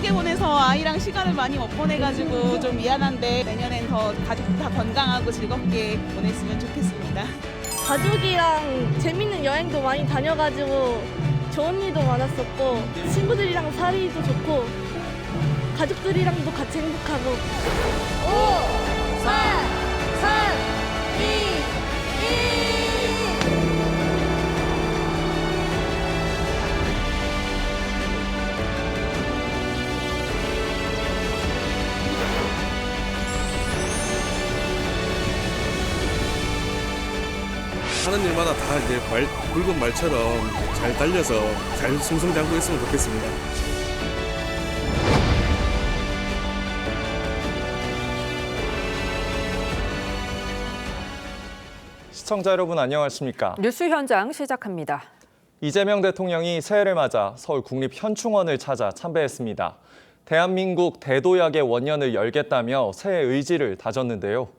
바쁘게 보내서 아이랑 시간을 많이 못 보내가지고 좀 미안한데 내년엔 더 가족들 다 건강하고 즐겁게 보냈으면 좋겠습니다. 가족이랑 재밌는 여행도 많이 다녀가지고 좋은 일도 많았었고 친구들이랑 사이도 좋고 가족들이랑도 같이 행복하고 5, 4, 3, 2, 1 하는 일마다 다 이제 굵은 말처럼 잘 달려서 잘 승승장구했으면 좋겠습니다. 시청자 여러분 안녕하십니까? 뉴스 현장 시작합니다. 이재명 대통령이 새해를 맞아 서울 국립현충원을 찾아 참배했습니다. 대한민국 대도약의 원년을 열겠다며 새해 의지를 다졌는데요.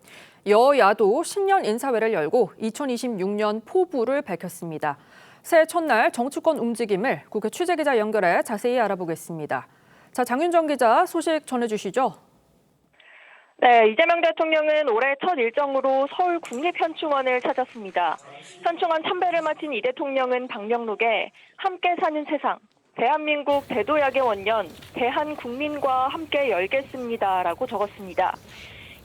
여야도 신년 인사회를 열고 2026년 포부를 밝혔습니다. 새해 첫날 정치권 움직임을 국회 취재기자 연결해 자세히 알아보겠습니다. 자, 장윤정 기자 소식 전해주시죠. 네, 이재명 대통령은 올해 첫 일정으로 서울 국립현충원을 찾았습니다. 현충원 참배를 마친 이 대통령은 방명록에 함께 사는 세상, 대한민국 대도약의 원년, 대한국민과 함께 열겠습니다라고 적었습니다.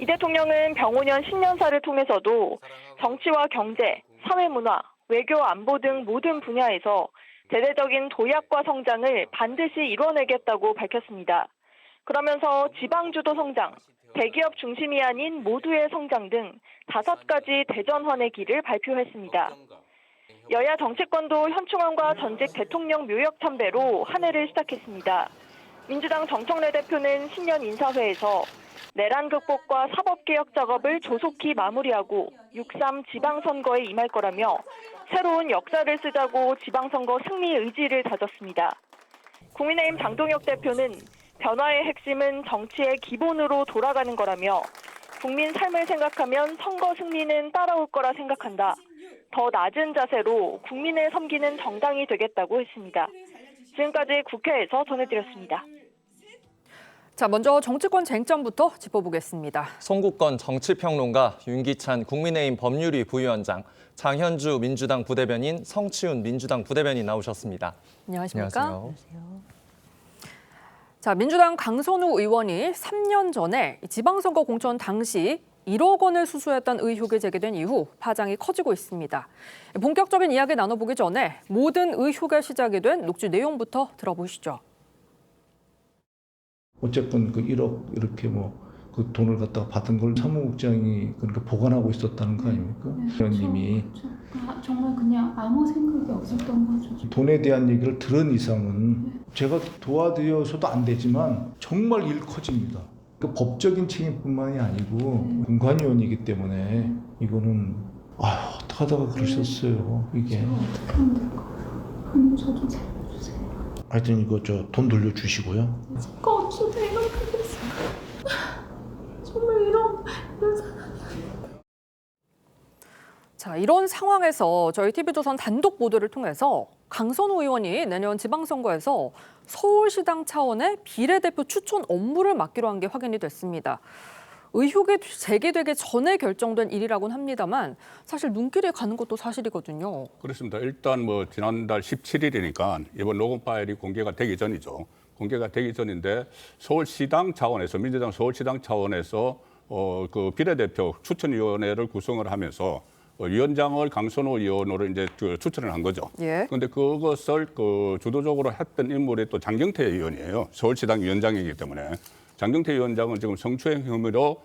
이 대통령은 병오년 신년사를 통해서도 정치와 경제, 사회문화, 외교 안보 등 모든 분야에서 대대적인 도약과 성장을 반드시 이뤄내겠다고 밝혔습니다. 그러면서 지방주도 성장, 대기업 중심이 아닌 모두의 성장 등 5가지 대전환의 길을 발표했습니다. 여야 정치권도 현충원과 전직 대통령 묘역 참배로 한 해를 시작했습니다. 민주당 정청래 대표는 신년 인사회에서 내란 극복과 사법개혁 작업을 조속히 마무리하고 6.3 지방선거에 임할 거라며 새로운 역사를 쓰자고 지방선거 승리 의지를 다졌습니다. 국민의힘 장동혁 대표는 변화의 핵심은 정치의 기본으로 돌아가는 거라며 국민 삶을 생각하면 선거 승리는 따라올 거라 생각한다. 더 낮은 자세로 국민을 섬기는 정당이 되겠다고 했습니다. 지금까지 국회에서 전해드렸습니다. 자, 먼저 정치권 쟁점부터 짚어보겠습니다. 송국건 정치평론가, 윤기찬 국민의힘 법률위 부위원장, 장현주 민주당 부대변인, 성치훈 민주당 부대변인 나오셨습니다. 안녕하십니까? 안녕하세요. 자, 민주당 강선우 의원이 3년 전에 지방선거 공천 당시 1억 원을 수수했던 의혹이 제기된 이후 파장이 커지고 있습니다. 본격적인 이야기 나눠보기 전에 모든 의혹의 시작이 된 녹취 내용부터 들어보시죠. 어쨌건 그 1억 이렇게 그 돈을 갖다가 받은 걸 사무국장이 그렇게 보관하고 있었다는 거 아닙니까? 의원님이 정말 그냥 아무 생각이 없었던 거죠. 돈에 대한 얘기를 들은 이상은 제가 도와드려서도 안 되지만 정말 일 커집니다. 그 법적인 책임뿐만이 아니고 공관위원이기 때문에 이거는 어떡하다가 그러셨어요 이게. 제가 어떻게 하면 될까요? 아니면 저도 살려주세요. 하여튼 이거 돈 돌려주시고요. 제가 없어도 이렇게겠어요. 정말 이런 사람이. 자, 이런 상황에서 저희 TV조선 단독 보도를 통해서 강선우 의원이 내년 지방선거에서 서울시당 차원의 비례대표 추천 업무를 맡기로 한 게 확인이 됐습니다. 의혹이 제기되기 전에 결정된 일이라고는 합니다만 사실 눈길이 가는 것도 사실이거든요. 그렇습니다. 일단 지난달 17일이니까 이번 녹음 파일이 공개가 되기 전이죠. 공개가 되기 전인데 서울시당 차원에서 민주당 서울시당 차원에서 그 비례대표 추천위원회를 구성을 하면서 위원장을 강선우 의원으로 이제 추천을 한 거죠. 예. 그런데 그것을 주도적으로 했던 인물이 또 장경태 의원이에요. 서울시당 위원장이기 때문에 장경태 위원장은 지금 성추행 혐의로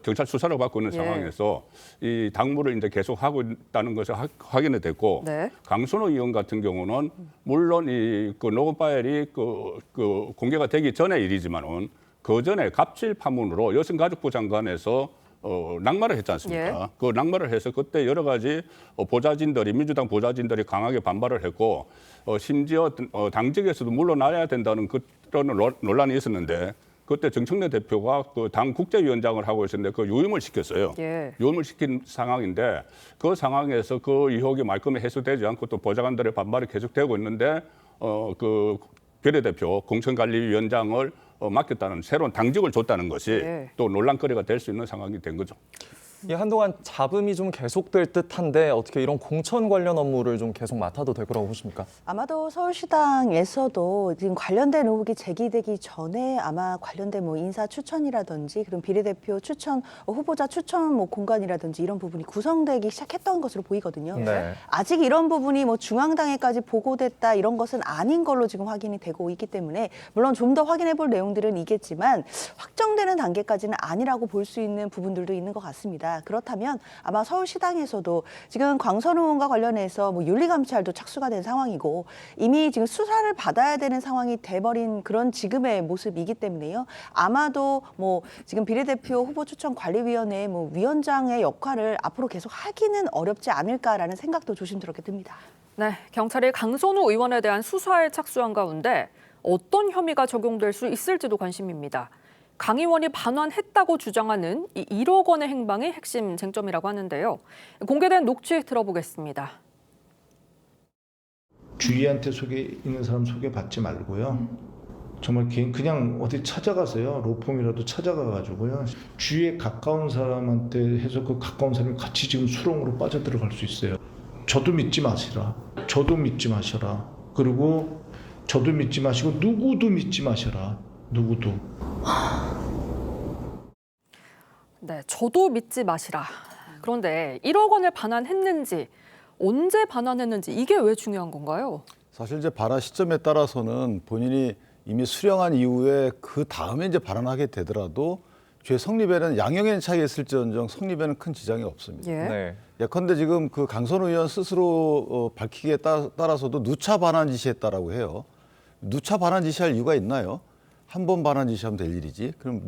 경찰 수사를 받고 있는 상황에서 이 당무를 이제 계속 하고 있다는 것이 확인이 됐고, 네. 강선우 의원 같은 경우는 물론 그 녹음 파일이 그 공개가 되기 전의 일이지만은 그 전에 갑질 파문으로 여성가족부 장관에서 낙마를 했지 않습니까? 예. 그 낙마를 해서 그때 여러 가지 민주당 보좌진들이 강하게 반발을 했고 심지어 당직에서도 물러나야 된다는 그런 논란이 있었는데 그때 정청래 대표가 그 당 국제위원장을 하고 있었는데 그 유임을 시켰어요. 예. 유임을 시킨 상황인데 그 상황에서 그 의혹이 말끔히 해소되지 않고 또 보좌관들의 반발이 계속되고 있는데 그 비례대표 공천관리위원장을 맡겼다는 새로운 당직을 줬다는 것이 네. 또 논란거리가 될 수 있는 상황이 된 거죠. 이게 한동안 잡음이 좀 계속될 듯한데 어떻게 이런 공천 관련 업무를 좀 계속 맡아도 될 거라고 보십니까? 아마도 서울시당에서도 지금 관련된 의혹이 제기되기 전에 아마 관련된 뭐 인사 추천이라든지 그런 비례대표 추천, 후보자 추천 뭐 공간이라든지 이런 부분이 구성되기 시작했던 것으로 보이거든요. 네. 아직 이런 부분이 뭐 중앙당에까지 보고됐다 이런 것은 아닌 걸로 지금 확인이 되고 있기 때문에 물론 좀 더 확인해 볼 내용들은 있겠지만 확정되는 단계까지는 아니라고 볼 수 있는 부분들도 있는 것 같습니다. 그렇다면 아마 서울시당에서도 지금 광선 의원과 관련해서 뭐 윤리감찰도 착수가 된 상황이고 이미 지금 수사를 받아야 되는 상황이 돼버린 그런 지금의 모습이기 때문에요. 아마도 뭐 지금 비례대표 후보 추천 관리위원회 뭐 위원장의 역할을 앞으로 계속 하기는 어렵지 않을까라는 생각도 조심스럽게 듭니다. 네, 경찰이 강선우 의원에 대한 수사에 착수한 가운데 어떤 혐의가 적용될 수 있을지도 관심입니다. 강 의원이 반환했다고 주장하는 이 1억 원의 행방이 핵심 쟁점이라고 하는데요. 공개된 녹취 들어보겠습니다. 주위한테 있는 사람 소개받지 말고요. 정말 그냥 어디 찾아가세요. 로펌이라도 찾아가가지고요. 주위에 가까운 사람한테 해서 그 가까운 사람이 같이 지금 수렁으로 빠져들어갈 수 있어요. 저도 믿지 마시라. 저도 믿지 마셔라. 그리고 저도 믿지 마시고 누구도 믿지 마셔라. 누구도. 네, 저도 믿지 마시라. 그런데 1억 원을 반환했는지 언제 반환했는지 이게 왜 중요한 건가요? 사실 이제 반환 시점에 따라서는 본인이 이미 수령한 이후에 그 다음에 이제 반환하게 되더라도 죄 성립에는 양형의 차이가 있을지언정 성립에는 큰 지장이 없습니다. 예. 네. 예컨대 지금 그 강선우 의원 스스로 밝히기에 따라서도 누차 반환 지시했다라고 해요. 누차 반환 지시할 이유가 있나요? 한 번 반환 지시하면 될 일이지. 그럼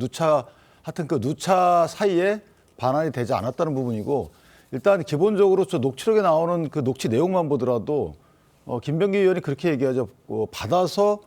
하여튼 그 누차 사이에 반환이 되지 않았다는 부분이고 일단 기본적으로 저 녹취록에 나오는 그 녹취 내용만 보더라도 김병기 의원이 그렇게 얘기하죠. 받아서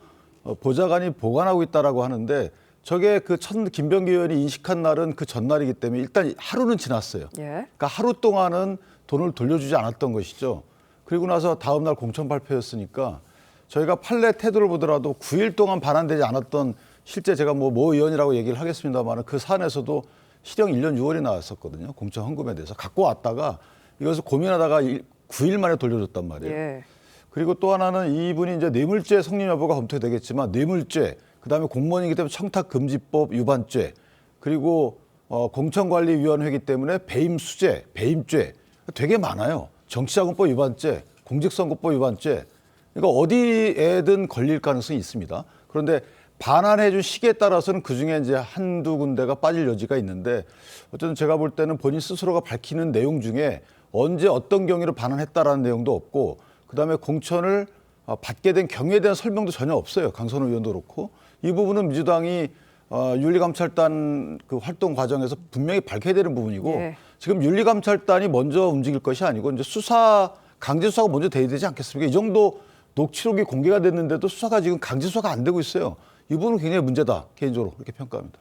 보좌관이 보관하고 있다라고 하는데 저게 그 김병기 의원이 인식한 날은 그 전날이기 때문에 일단 하루는 지났어요. 예. 그러니까 하루 동안은 돈을 돌려주지 않았던 것이죠. 그리고 나서 다음 날 공천 발표였으니까 저희가 판례 태도를 보더라도 9일 동안 반환되지 않았던 실제 제가 모 의원이라고 얘기를 하겠습니다만 그 사안에서도 실형 1년 6월이 나왔었거든요. 공천 헌금에 대해서 갖고 왔다가 이것을 고민하다가 9일 만에 돌려줬단 말이에요. 예. 그리고 또 하나는 이분이 이제 뇌물죄 성립 여부가 검토되겠지만 뇌물죄, 그다음에 공무원이기 때문에 청탁금지법 위반죄, 그리고 공천관리위원회이기 때문에 배임수재, 배임죄 되게 많아요. 정치자금법 위반죄, 공직선거법 위반죄. 그러니까 어디에든 걸릴 가능성이 있습니다. 그런데 반환해 준 시기에 따라서는 그중에 이제 한두 군데가 빠질 여지가 있는데 어쨌든 제가 볼 때는 본인 스스로가 밝히는 내용 중에 언제 어떤 경위로 반환했다라는 내용도 없고 그다음에 공천을 받게 된 경위에 대한 설명도 전혀 없어요. 강선우 의원도 그렇고 이 부분은 민주당이 윤리감찰단 그 활동 과정에서 분명히 밝혀야 되는 부분이고 예. 지금 윤리감찰단이 먼저 움직일 것이 아니고 이제 강제 수사가 먼저 돼야 되지 않겠습니까? 이 정도 녹취록이 공개가 됐는데도 수사가 지금 강제 수사가 안 되고 있어요. 이 부분은 굉장히 문제다. 개인적으로 그렇게 평가합니다.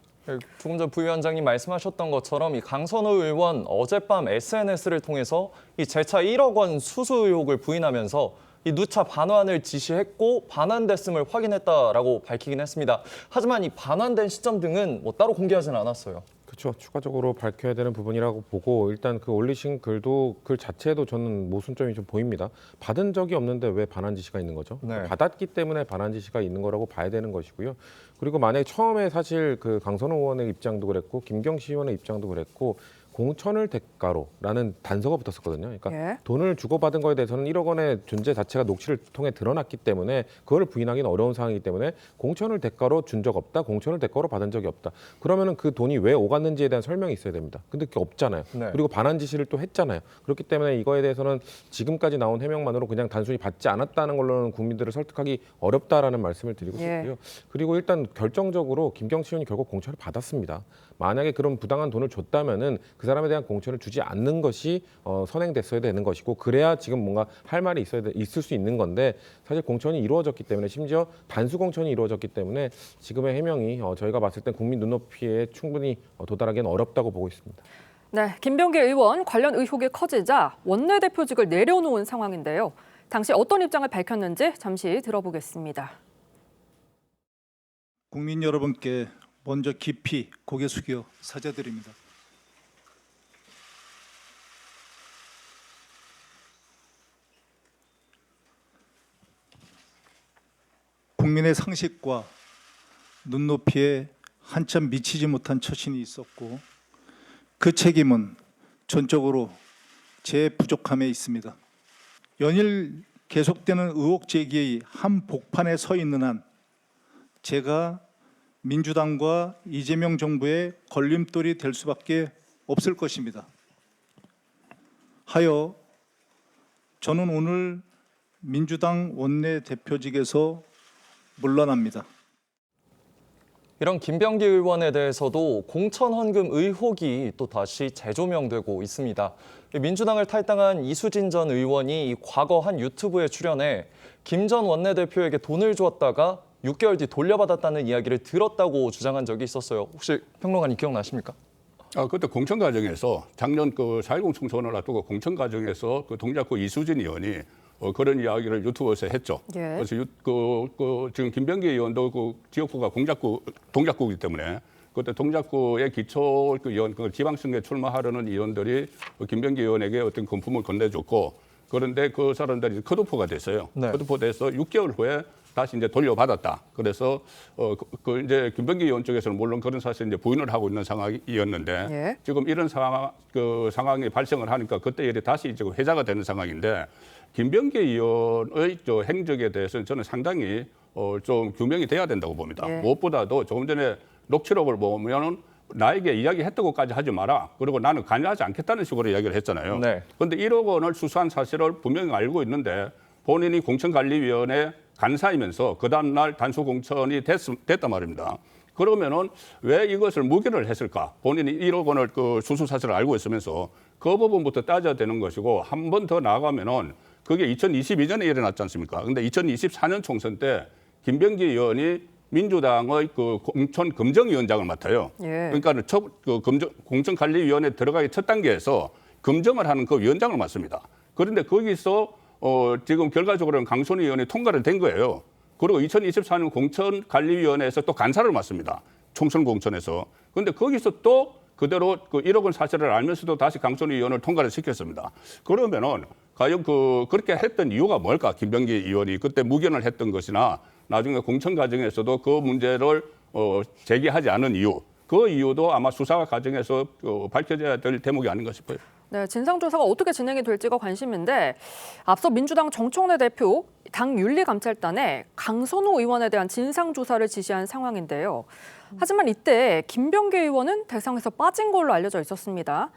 조금 전 부위원장님 말씀하셨던 것처럼 이 강선우 의원 어젯밤 SNS를 통해서 이 재차 1억 원 수수 의혹을 부인하면서 이 누차 반환을 지시했고 반환됐음을 확인했다라고 밝히긴 했습니다. 하지만 이 반환된 시점 등은 뭐 따로 공개하지는 않았어요. 그렇죠. 추가적으로 밝혀야 되는 부분이라고 보고 일단 그 올리신 글 자체에도 저는 모순점이 좀 보입니다. 받은 적이 없는데 왜 반환 지시가 있는 거죠? 네. 받았기 때문에 반환 지시가 있는 거라고 봐야 되는 것이고요. 그리고 만약에 처음에 사실 그 강선우 의원의 입장도 그랬고 김경시 의원의 입장도 그랬고 공천을 대가로라는 단서가 붙었었거든요. 그러니까 예. 돈을 주고받은 거에 대해서는 1억 원의 존재 자체가 녹취를 통해 드러났기 때문에 그걸 부인하기는 어려운 상황이기 때문에 공천을 대가로 준 적 없다, 공천을 대가로 받은 적이 없다. 그러면은 그 돈이 왜 오갔는지에 대한 설명이 있어야 됩니다. 근데 그게 없잖아요. 네. 그리고 반환 지시를 또 했잖아요. 그렇기 때문에 이거에 대해서는 지금까지 나온 해명만으로 그냥 단순히 받지 않았다는 걸로는 국민들을 설득하기 어렵다라는 말씀을 드리고 예. 싶고요. 그리고 일단 결정적으로 김경시 의원이 결국 공천을 받았습니다. 만약에 그런 부당한 돈을 줬다면은 그 사람에 대한 공천을 주지 않는 것이 선행됐어야 되는 것이고 그래야 지금 뭔가 할 말이 있을 수 있는 건데 사실 공천이 이루어졌기 때문에 심지어 단수 공천이 이루어졌기 때문에 지금의 해명이 저희가 봤을 땐 국민 눈높이에 충분히 도달하기는 어렵다고 보고 있습니다. 네, 김병기 의원 관련 의혹이 커지자 원내대표직을 내려놓은 상황인데요. 당시 어떤 입장을 밝혔는지 잠시 들어보겠습니다. 국민 여러분께 먼저 깊이 고개 숙여 사죄드립니다. 국민의 상식과 눈높이에 한참 미치지 못한 처신이 있었고 그 책임은 전적으로 제 부족함에 있습니다. 연일 계속되는 의혹 제기의 한복판에 서 있는 한 제가 민주당과 이재명 정부의 걸림돌이 될 수밖에 없을 것입니다. 하여 저는 오늘 민주당 원내대표직에서 물러납니다. 이런 김병기 의원에 대해서도 공천 헌금 의혹이 또 다시 재조명되고 있습니다. 민주당을 탈당한 이수진 전 의원이 과거 한 유튜브에 출연해 김 전 원내대표에게 돈을 주었다가 6개월 뒤 돌려받았다는 이야기를 들었다고 주장한 적이 있었어요. 혹시 평론가님 기억나십니까? 그때 공천 과정에서 작년 4.10 총선을 앞두고 공천 과정에서 동작구 이수진 의원이 그런 이야기를 유튜브에서 했죠. 예. 그래서 지금 김병기 의원도 지역구가 동작구이기 때문에 그때 동작구의 기초 의원, 지방선거에 출마하려는 의원들이 김병기 의원에게 어떤 금품을 건네줬고 그런데 그 사람들이 컷오프가 됐어요. 네. 컷오프돼서 6개월 후에 다시 이제 돌려받았다. 그래서 이제 김병기 의원 쪽에서는 물론 그런 사실을 이제 부인을 하고 있는 상황이었는데 예. 지금 이런 상황이 발생을 하니까 그때 일이 다시 이제 회자가 되는 상황인데 김병기 의원의 행적에 대해서는 저는 상당히 좀 규명이 돼야 된다고 봅니다. 예. 무엇보다도 조금 전에 녹취록을 보면은 나에게 이야기했다고까지 하지 마라. 그리고 나는 관여하지 않겠다는 식으로 이야기를 했잖아요. 네. 그런데 1억 원을 수수한 사실을 분명히 알고 있는데 본인이 공천관리위원회 간사이면서 그 다음날 단수 공천이 됐단 말입니다. 그러면은 왜 이것을 무기를 했을까? 본인이 1억 원을 수수 사실을 알고 있으면서 그 부분부터 따져야 되는 것이고 한 번 더 나아가면은 그게 2022년에 일어났지 않습니까? 근데 2024년 총선 때 김병기 의원이 민주당의 공천 검증위원장을 맡아요. 예. 그러니까 공천관리위원회 들어가기 첫 단계에서 검증을 하는 그 위원장을 맡습니다. 그런데 거기서 지금 결과적으로는 강선우 의원이 통과를 된 거예요. 그리고 2024년 공천관리위원회에서 또 간사를 맡습니다. 총선 공천에서. 그런데 거기서 또 그대로 1억 원 사실을 알면서도 다시 강선우 의원을 통과를 시켰습니다. 그러면은 과연 그렇게 했던 이유가 뭘까? 김병기 의원이 그때 무견을 했던 것이나 나중에 공천 과정에서도 그 문제를 제기하지 않은 이유. 그 이유도 아마 수사 과정에서 밝혀져야 될 대목이 아닌가 싶어요. 네, 진상조사가 어떻게 진행이 될지가 관심인데 앞서 민주당 정청래 대표 당 윤리감찰단에 강선우 의원에 대한 진상조사를 지시한 상황인데요. 하지만 이때 김병기 의원은 대상에서 빠진 걸로 알려져 있었습니다.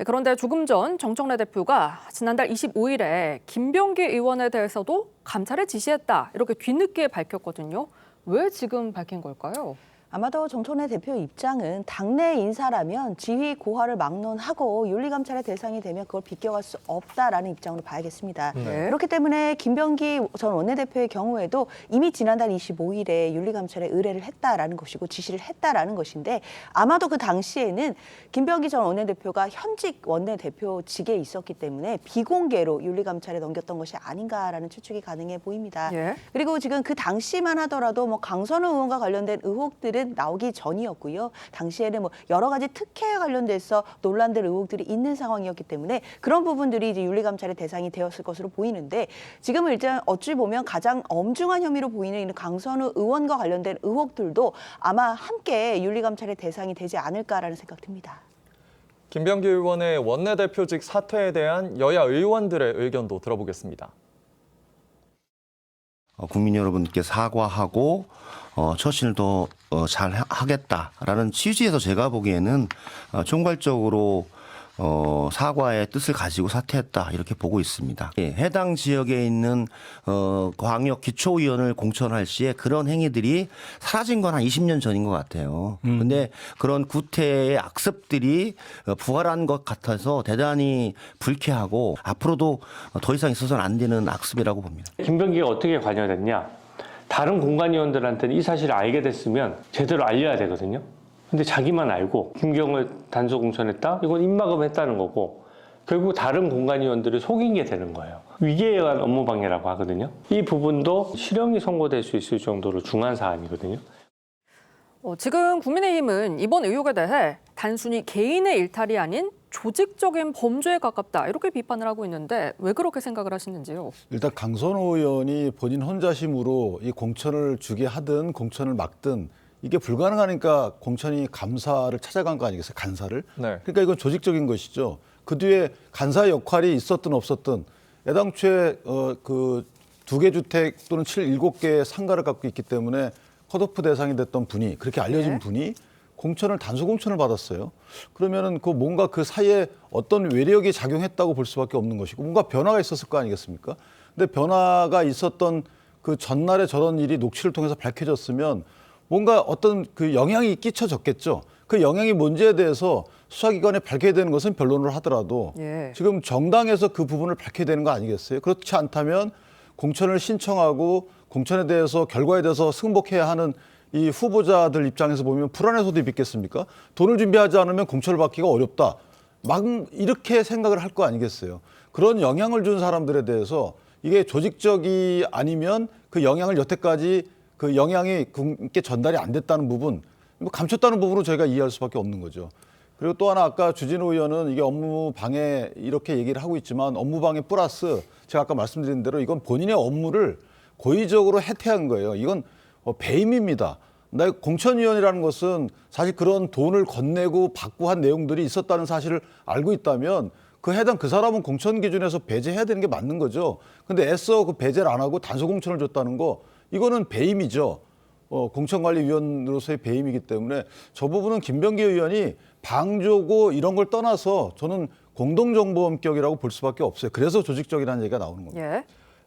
그런데 조금 전 정청래 대표가 지난달 25일에 김병기 의원에 대해서도 감찰을 지시했다 이렇게 뒤늦게 밝혔거든요. 왜 지금 밝힌 걸까요? 아마도 정청래 대표 입장은 당내 인사라면 지휘 고하를 막론하고 윤리감찰의 대상이 되면 그걸 비껴갈 수 없다라는 입장으로 봐야겠습니다. 네. 그렇기 때문에 김병기 전 원내대표의 경우에도 이미 지난달 25일에 윤리감찰에 의뢰를 했다라는 것이고 지시를 했다라는 것인데 아마도 그 당시에는 김병기 전 원내대표가 현직 원내대표직에 있었기 때문에 비공개로 윤리감찰에 넘겼던 것이 아닌가라는 추측이 가능해 보입니다. 예. 그리고 지금 그 당시만 하더라도 강선우 의원과 관련된 의혹들은 나오기 전이었고요. 당시에는 여러 가지 특혜에 관련돼서 논란들 의혹들이 있는 상황이었기 때문에 그런 부분들이 이제 윤리감찰의 대상이 되었을 것으로 보이는데 지금은 일단 어찌 보면 가장 엄중한 혐의로 보이는 강선우 의원과 관련된 의혹들도 아마 함께 윤리감찰의 대상이 되지 않을까라는 생각 듭니다. 김병기 의원의 원내대표직 사퇴에 대한 여야 의원들의 의견도 들어보겠습니다. 국민 여러분께 사과하고 처신을 더 잘 하겠다라는 취지에서 제가 보기에는 총괄적으로 사과의 뜻을 가지고 사퇴했다 이렇게 보고 있습니다. 해당 지역에 있는 광역 기초의원을 공천할 시에 그런 행위들이 사라진 건 한 20년 전인 것 같아요. 근데 그런 구태의 악습들이 부활한 것 같아서 대단히 불쾌하고 앞으로도 더 이상 있어서는 안 되는 악습이라고 봅니다. 김병기가 어떻게 관여됐냐? 다른 공관위원들한테는 이 사실을 알게 됐으면 제대로 알려야 되거든요. 근데 자기만 알고 김경을 단수 공천했다? 이건 입막음했다는 거고 결국 다른 공관위원들을 속인 게 되는 거예요. 위계에 의한 업무방해라고 하거든요. 이 부분도 실형이 선고될 수 있을 정도로 중한 사안이거든요. 지금 국민의힘은 이번 의혹에 대해 단순히 개인의 일탈이 아닌 조직적인 범죄에 가깝다 이렇게 비판을 하고 있는데 왜 그렇게 생각을 하시는지요? 일단 강선호 의원이 본인 혼자심으로 이 공천을 주게 하든 공천을 막든 이게 불가능하니까 공천이 감사를 찾아간 거 아니겠어요? 간사를. 네. 그러니까 이건 조직적인 것이죠. 그 뒤에 간사 역할이 있었든 없었든 애당초에 그 2개 주택 또는 7개의 상가를 갖고 있기 때문에 컷오프 대상이 됐던 분이 그렇게 알려진 분이 공천을 단수 공천을 받았어요. 그러면은 그 뭔가 그 사이에 어떤 외력이 작용했다고 볼 수밖에 없는 것이고 뭔가 변화가 있었을 거 아니겠습니까? 근데 변화가 있었던 그 전날에 저런 일이 녹취를 통해서 밝혀졌으면 뭔가 어떤 그 영향이 끼쳐졌겠죠. 그 영향이 뭔지에 대해서 수사기관에 밝혀야 되는 것은 변론을 하더라도 지금 정당에서 그 부분을 밝혀야 되는 거 아니겠어요? 그렇지 않다면 공천을 신청하고 공천에 대해서 결과에 대해서 승복해야 하는 이 후보자들 입장에서 보면 불안해서도 있겠습니까? 돈을 준비하지 않으면 공천을 받기가 어렵다. 막 이렇게 생각을 할 거 아니겠어요? 그런 영향을 준 사람들에 대해서 이게 조직적이 아니면 그 영향을 여태까지 그 영향이 국민께 전달이 안 됐다는 부분, 뭐 감췄다는 부분으로 저희가 이해할 수밖에 없는 거죠. 그리고 또 하나 아까 주진우 의원은 이게 업무 방해 이렇게 얘기를 하고 있지만 업무 방해 플러스 제가 아까 말씀드린 대로 이건 본인의 업무를 고의적으로 해태한 거예요. 이건 배임입니다. 공천위원이라는 것은 사실 그런 돈을 건네고 받고 한 내용들이 있었다는 사실을 알고 있다면 그 해당 그 사람은 공천 기준에서 배제해야 되는 게 맞는 거죠. 근데 애써 그 배제를 안 하고 단수 공천을 줬다는 거 이거는 배임이죠. 공천관리위원으로서의 배임이기 때문에 저 부분은 김병기 의원이 방조고 이런 걸 떠나서 저는 공동정보원격이라고 볼 수밖에 없어요. 그래서 조직적이라는 얘기가 나오는 겁니다.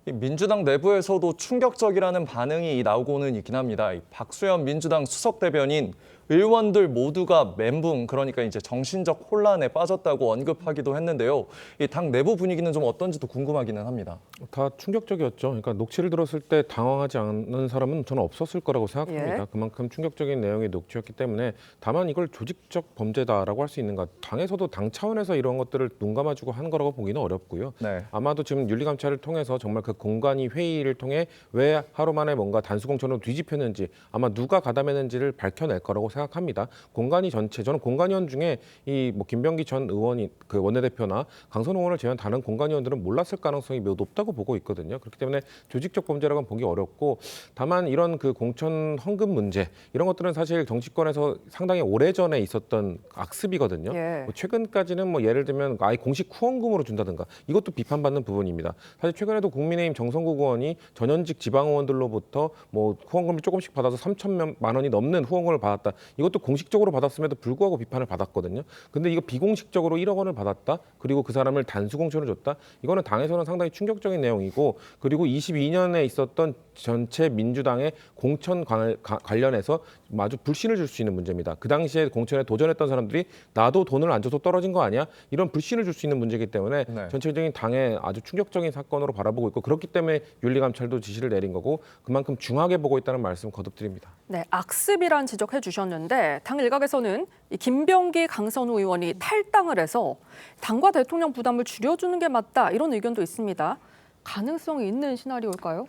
이 민주당 내부에서도 충격적이라는 반응이 나오고는 있긴 합니다. 이 박수현 민주당 수석 대변인 의원들 모두가 멘붕, 그러니까 이제 정신적 혼란에 빠졌다고 언급하기도 했는데요. 이 당 내부 분위기는 좀 어떤지도 궁금하기는 합니다. 다 충격적이었죠. 그러니까 녹취를 들었을 때 당황하지 않는 사람은 저는 없었을 거라고 생각합니다. 그만큼 충격적인 내용의 녹취였기 때문에 다만 이걸 조직적 범죄다라고 할 수 있는가. 당에서도 당 차원에서 이런 것들을 눈 감아주고 한 거라고 보기는 어렵고요. 아마도 지금 윤리감찰을 통해서 정말 그 공관위 회의를 통해 왜 하루 만에 뭔가 단수공천으로 뒤집혔는지 아마 누가 가담했는지를 밝혀낼 거라고 생각합니다. 공관위 전체, 저는 공관위원 중에 이 뭐 김병기 전 의원이 그 원내대표나 강선호 의원을 제외한 다른 공관위원들은 몰랐을 가능성이 매우 높다고 보고 있거든요. 그렇기 때문에 조직적 범죄라고는 보기 어렵고 다만 이런 그 공천 헌금 문제 이런 것들은 사실 정치권에서 상당히 오래전에 있었던 악습이거든요. 뭐 최근까지는 뭐 예를 들면 아예 공식 후원금으로 준다든가 이것도 비판받는 부분입니다. 사실 최근에도 국민의힘 정성국 의원이 전현직 지방의원들로부터 뭐 후원금을 조금씩 받아서 3천만 원이 넘는 후원금을 받았다. 이것도 공식적으로 받았음에도 불구하고 비판을 받았거든요. 근데 이거 비공식적으로 1억 원을 받았다. 그리고 그 사람을 단수공천을 줬다. 이거는 당에서는 상당히 충격적인 내용이고 그리고 22년에 있었던 전체 민주당의 공천 관련해서 아주 불신을 줄 수 있는 문제입니다. 그 당시에 공천에 도전했던 사람들이 나도 돈을 안 줘서 떨어진 거 아니야? 이런 불신을 줄 수 있는 문제이기 때문에 전체적인 당의 아주 충격적인 사건으로 바라보고 있고 그렇기 때문에 윤리감찰도 지시를 내린 거고 그만큼 중하게 보고 있다는 말씀 거듭드립니다. 네, 악습이란 지적해 주셨는데 당 일각에서는 이 김병기, 강선우 의원이 탈당을 해서 당과 대통령 부담을 줄여주는 게 맞다 이런 의견도 있습니다. 가능성이 있는 시나리오일까요?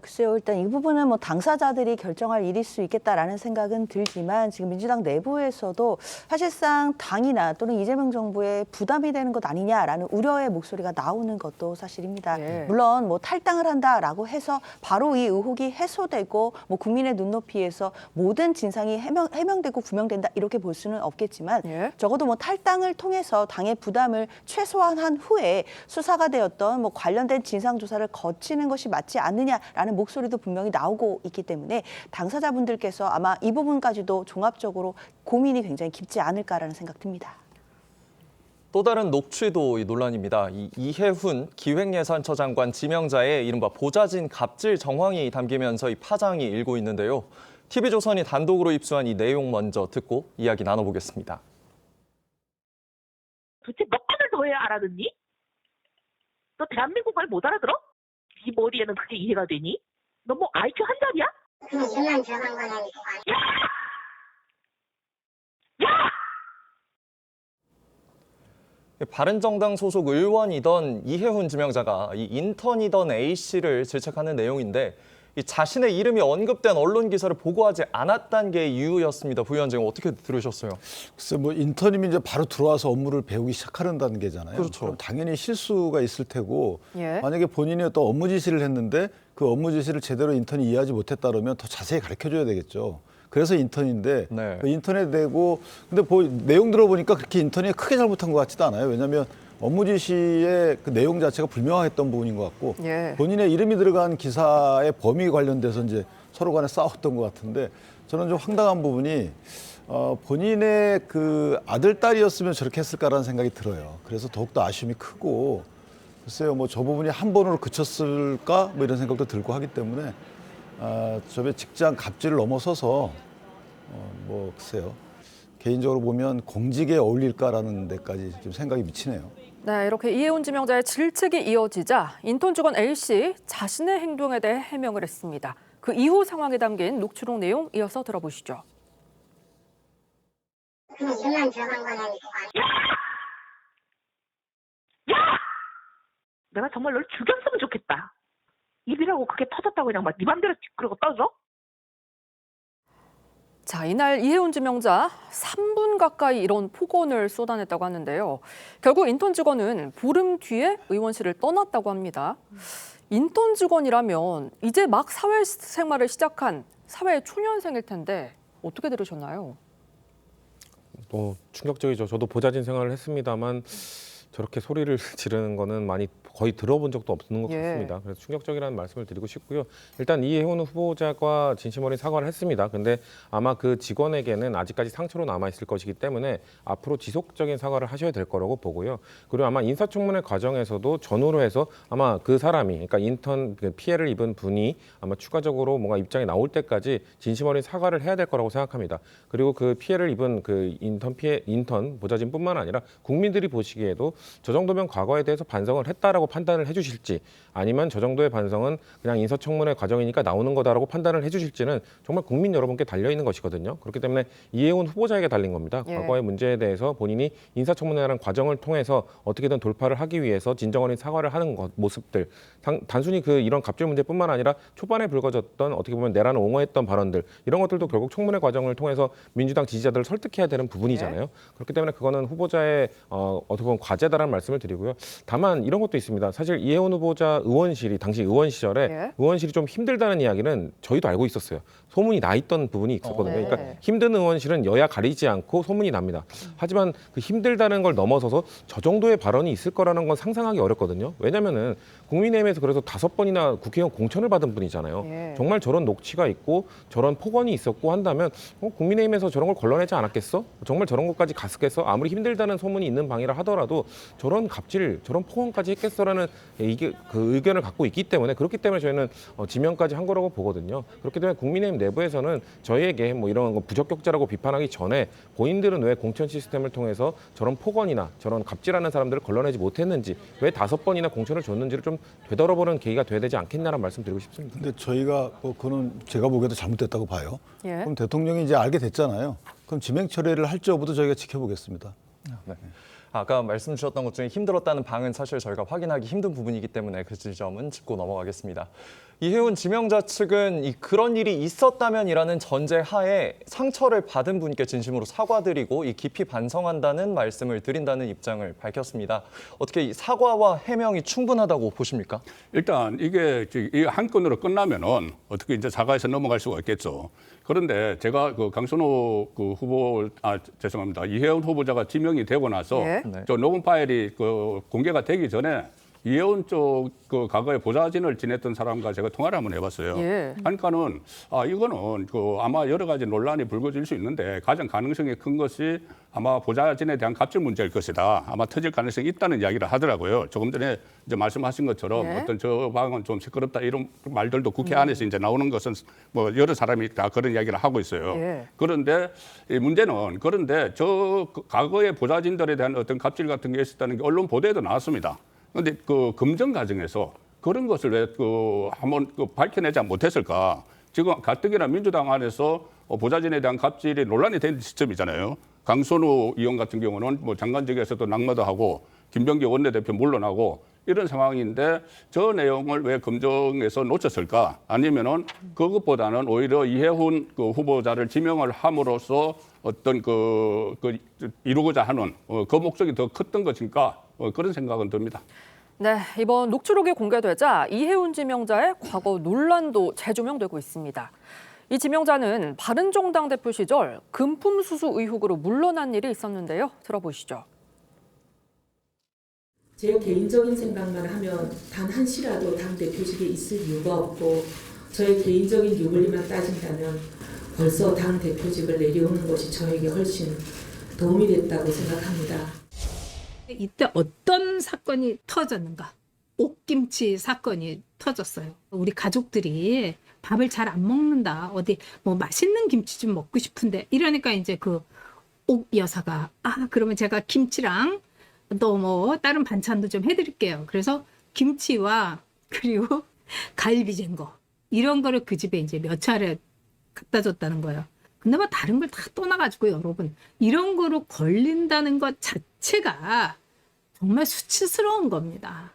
글쎄요. 일단 이 부분은 뭐 당사자들이 결정할 일일 수 있겠다라는 생각은 들지만 지금 민주당 내부에서도 사실상 당이나 또는 이재명 정부에 부담이 되는 것 아니냐라는 우려의 목소리가 나오는 것도 사실입니다. 물론 뭐 탈당을 한다라고 해서 바로 이 의혹이 해소되고 뭐 국민의 눈높이에서 모든 진상이 해명되고 구명된다 이렇게 볼 수는 없겠지만 적어도 뭐 탈당을 통해서 당의 부담을 최소화한 후에 수사가 되었던 뭐 관련된 진상조사를 거치는 것이 맞지 않느냐 라는 목소리도 분명히 나오고 있기 때문에 당사자분들께서 아마 이 부분까지도 종합적으로 고민이 굉장히 깊지 않을까라는 생각 듭니다. 또 다른 녹취도 논란입니다. 이해훈 기획예산처장관 지명자의 이른바 보좌진 갑질 정황이 담기면서 이 파장이 일고 있는데요. TV조선이 단독으로 입수한 이 내용 먼저 듣고 이야기 나눠보겠습니다. 도대체 몇 번을 더 해야 알아듣니? 너 대한민국 말 못 알아들어? 네 머리에는 그게 이해가 되니? 너 뭐 IQ 한 자리야? 유난 저상관하니까. 바른정당 소속 의원이던 이해훈 지명자가 이 인턴이던 A씨를 질책하는 내용인데 이 자신의 이름이 언급된 언론 기사를 보고하지 않았다는 게 이유였습니다. 부위원장님 어떻게 들으셨어요? 글쎄 뭐 인턴이면 이제 바로 들어와서 업무를 배우기 시작하는 단계잖아요. 그렇죠. 그럼 당연히 실수가 있을 테고 예. 만약에 본인이 어떤 업무 지시를 했는데 그 업무 지시를 제대로 인턴이 이해하지 못했다 그러면 더 자세히 가르쳐줘야 되겠죠. 그래서 인턴인데 네. 그 인턴에 대고 근데 내용 들어보니까 그렇게 인턴이 크게 잘못한 것 같지도 않아요. 왜냐하면 업무 지시의 그 내용 자체가 불명확했던 부분인 것 같고 예. 본인의 이름이 들어간 기사의 범위 관련돼서 이제 서로 간에 싸웠던 것 같은데 저는 좀 황당한 부분이 본인의 그 아들, 딸이었으면 저렇게 했을까라는 생각이 들어요. 그래서 더욱더 아쉬움이 크고 글쎄요, 뭐 저 부분이 한 번으로 그쳤을까 뭐 이런 생각도 들고 하기 때문에 저의 직장 갑질을 넘어서서 뭐 글쎄요. 개인적으로 보면 공직에 어울릴까라는 데까지 좀 생각이 미치네요. 네, 이렇게 이혜훈 지명자의 질책이 이어지자 인턴 직원 A씨 자신의 행동에 대해 해명을 했습니다. 그 이후 상황에 담긴 녹취록 내용 이어서 들어보시죠. 그냥 일만 들어간 거는 내가 정말 널 죽였으면 좋겠다. 입이라고 그게 터졌다고 그냥 막 네 맘대로 그러고 떠져? 자, 이날 이혜훈 지명자 3분 가까이 이런 폭언을 쏟아냈다고 하는데요. 결국 인턴 직원은 보름 뒤에 의원실을 떠났다고 합니다. 인턴 직원이라면 이제 막 사회생활을 시작한 사회 초년생일 텐데 어떻게 들으셨나요? 충격적이죠. 저도 보좌진 생활을 했습니다만 저렇게 소리를 지르는 거는 거의 들어본 적도 없는 것 예. 같습니다. 그래서 충격적이라는 말씀을 드리고 싶고요. 일단 이혜훈 후보자가 진심 어린 사과를 했습니다. 근데 아마 그 직원에게는 아직까지 상처로 남아있을 것이기 때문에 앞으로 지속적인 사과를 하셔야 될 거라고 보고요. 그리고 아마 인사청문회 과정에서도 전후로 해서 아마 그 사람이, 그러니까 인턴 피해를 입은 분이 아마 추가적으로 뭔가 입장이 나올 때까지 진심 어린 사과를 해야 될 거라고 생각합니다. 그리고 그 피해를 입은 그 인턴 보좌진뿐만 아니라 국민들이 보시기에도 저 정도면 과거에 대해서 반성을 했다라고 판단을 해주실지 아니면 저 정도의 반성은 그냥 인사청문회 과정이니까 나오는 거다라고 판단을 해주실지는 정말 국민 여러분께 달려있는 것이거든요. 그렇기 때문에 이혜훈 후보자에게 달린 겁니다. 예. 과거의 문제에 대해서 본인이 인사청문회라는 과정을 통해서 어떻게든 돌파를 하기 위해서 진정어린 사과를 하는 모습들 단순히 이런 갑질 문제뿐만 아니라 초반에 불거졌던 어떻게 보면 내란을 옹호했던 발언들 이런 것들도 결국 청문회 과정을 통해서 민주당 지지자들을 설득해야 되는 부분이잖아요. 예. 그렇기 때문에 그거는 후보자의 어떻게 보면 과제다라는 말씀을 드리고요. 다만 이런 것도 있습니다. 사실 이혜훈 후보자 의원실이 당시 의원 시절에 예. 의원실이 좀 힘들다는 이야기는 저희도 알고 있었어요. 소문이 나 있던 부분이 있었거든요. 네. 그러니까 힘든 의원실은 여야 가리지 않고 소문이 납니다. 하지만 그 힘들다는 걸 넘어서서 저 정도의 발언이 있을 거라는 건 상상하기 어렵거든요. 왜냐면은 국민의힘에서 그래서 5번이나 국회의원 공천을 받은 분이잖아요. 예. 정말 저런 녹취가 있고 저런 폭언이 있었고 한다면 국민의힘에서 저런 걸 걸러내지 않았겠어? 정말 저런 것까지 갔겠어? 아무리 힘들다는 소문이 있는 방이라 하더라도 저런 갑질, 저런 폭언까지 했겠어라는 이게 그 의견을 갖고 있기 때문에 그렇기 때문에 저희는 지명까지 한 거라고 보거든요. 그렇기 때문에 국민의힘 내부에서는 저희에게 뭐 이런 거 부적격자라고 비판하기 전에 본인들은 왜 공천 시스템을 통해서 저런 폭언이나 저런 갑질하는 사람들을 걸러내지 못했는지 왜 5번이나 공천을 줬는지를 좀 되돌아보는 계기가 돼야 되지 않겠냐는 말씀 드리고 싶습니다. 근데 저희가 그거는 제가 보기에도 잘못됐다고 봐요. 예. 그럼 대통령이 이제 알게 됐잖아요. 그럼 지명 처리를 할지 여부도 저희가 지켜보겠습니다. 네. 아까 말씀 주셨던 것 중에 힘들었다는 방은 사실 저희가 확인하기 힘든 부분이기 때문에 그 지점은 짚고 넘어가겠습니다. 이혜훈 지명자 측은 그런 일이 있었다면이라는 전제 하에 상처를 받은 분께 진심으로 사과드리고 깊이 반성한다는 말씀을 드린다는 입장을 밝혔습니다. 어떻게 이 사과와 해명이 충분하다고 보십니까? 일단 이게 한 건으로 끝나면은 어떻게 이제 사과해서 넘어갈 수가 있겠죠. 그런데 제가 강선호 죄송합니다. 이혜훈 후보자가 지명이 되고 나서 예. 저 녹음 파일이 공개가 되기 전에 이혜훈 쪽 과거에 보좌진을 지냈던 사람과 제가 통화를 한번 해봤어요. 예. 그러니까는 이거는 아마 여러 가지 논란이 불거질 수 있는데 가장 가능성이 큰 것이 아마 보좌진에 대한 갑질 문제일 것이다. 아마 터질 가능성이 있다는 이야기를 하더라고요. 조금 전에 이제 말씀하신 것처럼 예. 어떤 저 방은 좀 시끄럽다 이런 말들도 국회 안에서 이제 나오는 것은 뭐 여러 사람이 다 그런 이야기를 하고 있어요. 예. 그런데 이 문제는 그런데 과거의 보좌진들에 대한 어떤 갑질 같은 게 있었다는 게 언론 보도에도 나왔습니다. 그런데 검증 과정에서 그런 것을 왜 한번 밝혀내지 못했을까? 지금 가뜩이나 민주당 안에서 보좌진에 대한 갑질이 논란이 된 시점이잖아요. 강선우 의원 같은 경우는 뭐 장관직에서도 낙마도 하고 김병기 원내대표 물러나고 이런 상황인데 저 내용을 왜 검증에서 놓쳤을까? 아니면은 그것보다는 오히려 이해훈 그 후보자를 지명을 함으로써 어떤 그 이루고자 하는 그 목적이 더 컸던 것인가? 그런 생각은 듭니다. 네, 이번 녹취록이 공개되자 이해훈 지명자의 과거 논란도 재조명되고 있습니다. 이 지명자는 바른정당 대표 시절 금품 수수 의혹으로 물러난 일이 있었는데요. 들어보시죠. 제 개인적인 생각만 하면 단 한시라도 당 대표직에 있을 이유가 없고 저의 개인적인 유불리만 따진다면 벌써 당 대표직을 내려오는 것이 저에게 훨씬 도움이 됐다고 생각합니다. 이때 어떤 사건이 터졌는가? 옥김치 사건이 터졌어요. 우리 가족들이 밥을 잘 안 먹는다. 어디 뭐 맛있는 김치 좀 먹고 싶은데 이러니까 이제 그 옥 여사가 그러면 제가 김치랑 또 뭐 다른 반찬도 좀 해드릴게요. 그래서 김치와 그리고 갈비 쟁거 이런 거를 그 집에 이제 몇 차례 갖다 줬다는 거예요. 근데 뭐 다른 걸 다 떠나가지고 여러분 이런 거로 걸린다는 것 자체가 정말 수치스러운 겁니다.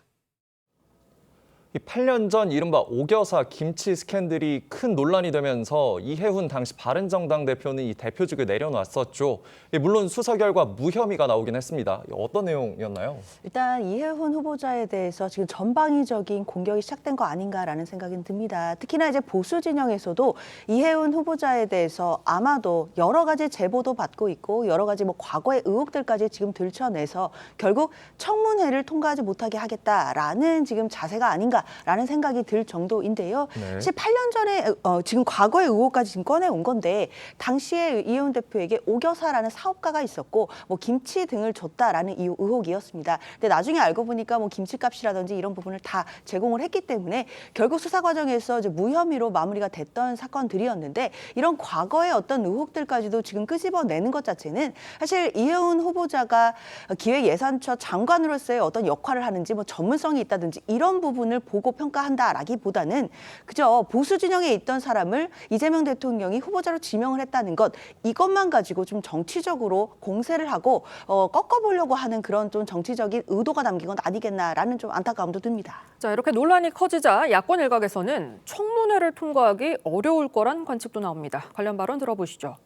이 8년 전 이른바 옥여사 김치 스캔들이 큰 논란이 되면서 이해훈 당시 바른정당 대표는 이 대표직을 내려놨었죠. 물론 수사 결과 무혐의가 나오긴 했습니다. 어떤 내용이었나요? 일단 이해훈 후보자에 대해서 지금 전방위적인 공격이 시작된 거 아닌가라는 생각이 듭니다. 특히나 이제 보수 진영에서도 이해훈 후보자에 대해서 아마도 여러 가지 제보도 받고 있고 여러 가지 뭐 과거의 의혹들까지 지금 들춰내서 결국 청문회를 통과하지 못하게 하겠다라는 지금 자세가 아닌가. 라는 생각이 들 정도인데요. 네. 사실 8년 전에 지금 과거의 의혹까지 지금 꺼내온 건데 당시에 이해훈 대표에게 옥여사라는 사업가가 있었고 뭐 김치 등을 줬다라는 의혹이었습니다. 근데 나중에 알고 보니까 뭐 김치값이라든지 이런 부분을 다 제공을 했기 때문에 결국 수사 과정에서 이제 무혐의로 마무리가 됐던 사건들이었는데 이런 과거의 어떤 의혹들까지도 지금 끄집어내는 것 자체는 사실 이해훈 후보자가 기획예산처 장관으로서의 어떤 역할을 하는지 뭐 전문성이 있다든지 이런 부분을 보고 평가한다라기보다는 그저 보수 진영에 있던 사람을 이재명 대통령이 후보자로 지명을 했다는 것 이것만 가지고 좀 정치적으로 공세를 하고 꺾어보려고 하는 그런 좀 정치적인 의도가 담긴 건 아니겠나라는 좀 안타까움도 듭니다. 자, 이렇게 논란이 커지자 야권 일각에서는 청문회를 통과하기 어려울 거란 관측도 나옵니다. 관련 발언 들어보시죠.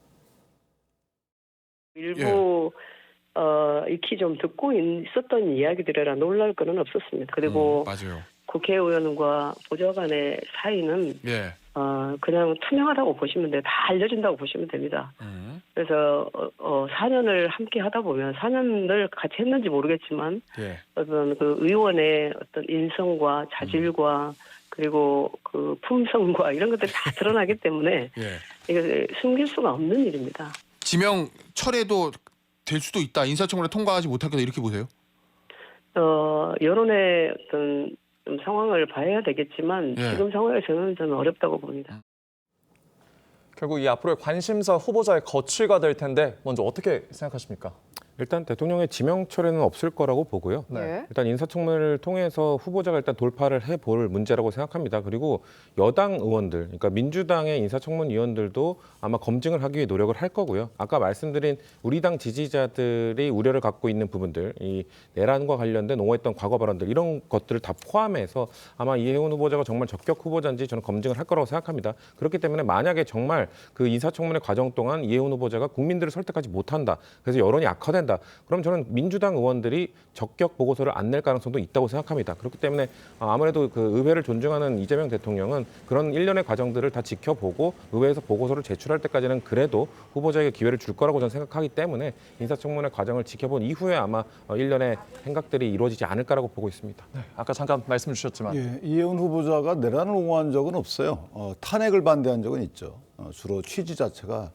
일부 익히 좀 듣고 있었던 이야기들이라 놀랄 거는 없었습니다. 그리고 맞아요. 국회의원과 보좌관의 사이는 예. 그냥 투명하다고 보시면 돼요. 다 알려진다고 보시면 됩니다. 그래서 4년을 함께 하다 보면 4년을 같이 했는지 모르겠지만 예. 어떤 그 의원의 어떤 인성과 자질과 그리고 그 품성과 이런 것들이 다 드러나기 때문에 예. 이거 숨길 수가 없는 일입니다. 지명 철회도 될 수도 있다. 인사청문회 통과하지 못하겠다 이렇게 보세요? 여론의 어떤 좀 상황을 봐야 되겠지만 예. 지금 상황에서는 저는 어렵다고 봅니다. 결국 이 앞으로의 관심사 후보자의 거취가 될 텐데 먼저 어떻게 생각하십니까? 일단 대통령의 지명 철회는 없을 거라고 보고요. 네. 일단 인사청문회를 통해서 후보자가 일단 돌파를 해볼 문제라고 생각합니다. 그리고 여당 의원들, 그러니까 민주당의 인사청문 위원들도 아마 검증을 하기 위해 노력을 할 거고요. 아까 말씀드린 우리 당 지지자들이 우려를 갖고 있는 부분들, 이 내란과 관련된 옹호했던 과거 발언들 이런 것들을 다 포함해서 아마 이해훈 후보자가 정말 적격 후보자인지 저는 검증을 할 거라고 생각합니다. 그렇기 때문에 만약에 정말 그 인사청문회 과정 동안 이해훈 후보자가 국민들을 설득하지 못한다. 그래서 여론이 악화된다. 그럼 저는 민주당 의원들이 적격 보고서를 안 낼 가능성도 있다고 생각합니다. 그렇기 때문에 아무래도 그 의회를 존중하는 이재명 대통령은 그런 일련의 과정들을 다 지켜보고 의회에서 보고서를 제출할 때까지는 그래도 후보자에게 기회를 줄 거라고 저는 생각하기 때문에 인사청문회 과정을 지켜본 이후에 아마 일련의 행각들이 이루어지지 않을까라고 보고 있습니다. 네, 아까 잠깐 말씀 주셨지만 예, 이해훈 후보자가 내란을 옹호한 적은 없어요. 탄핵을 반대한 적은 있죠. 주로 취지 자체가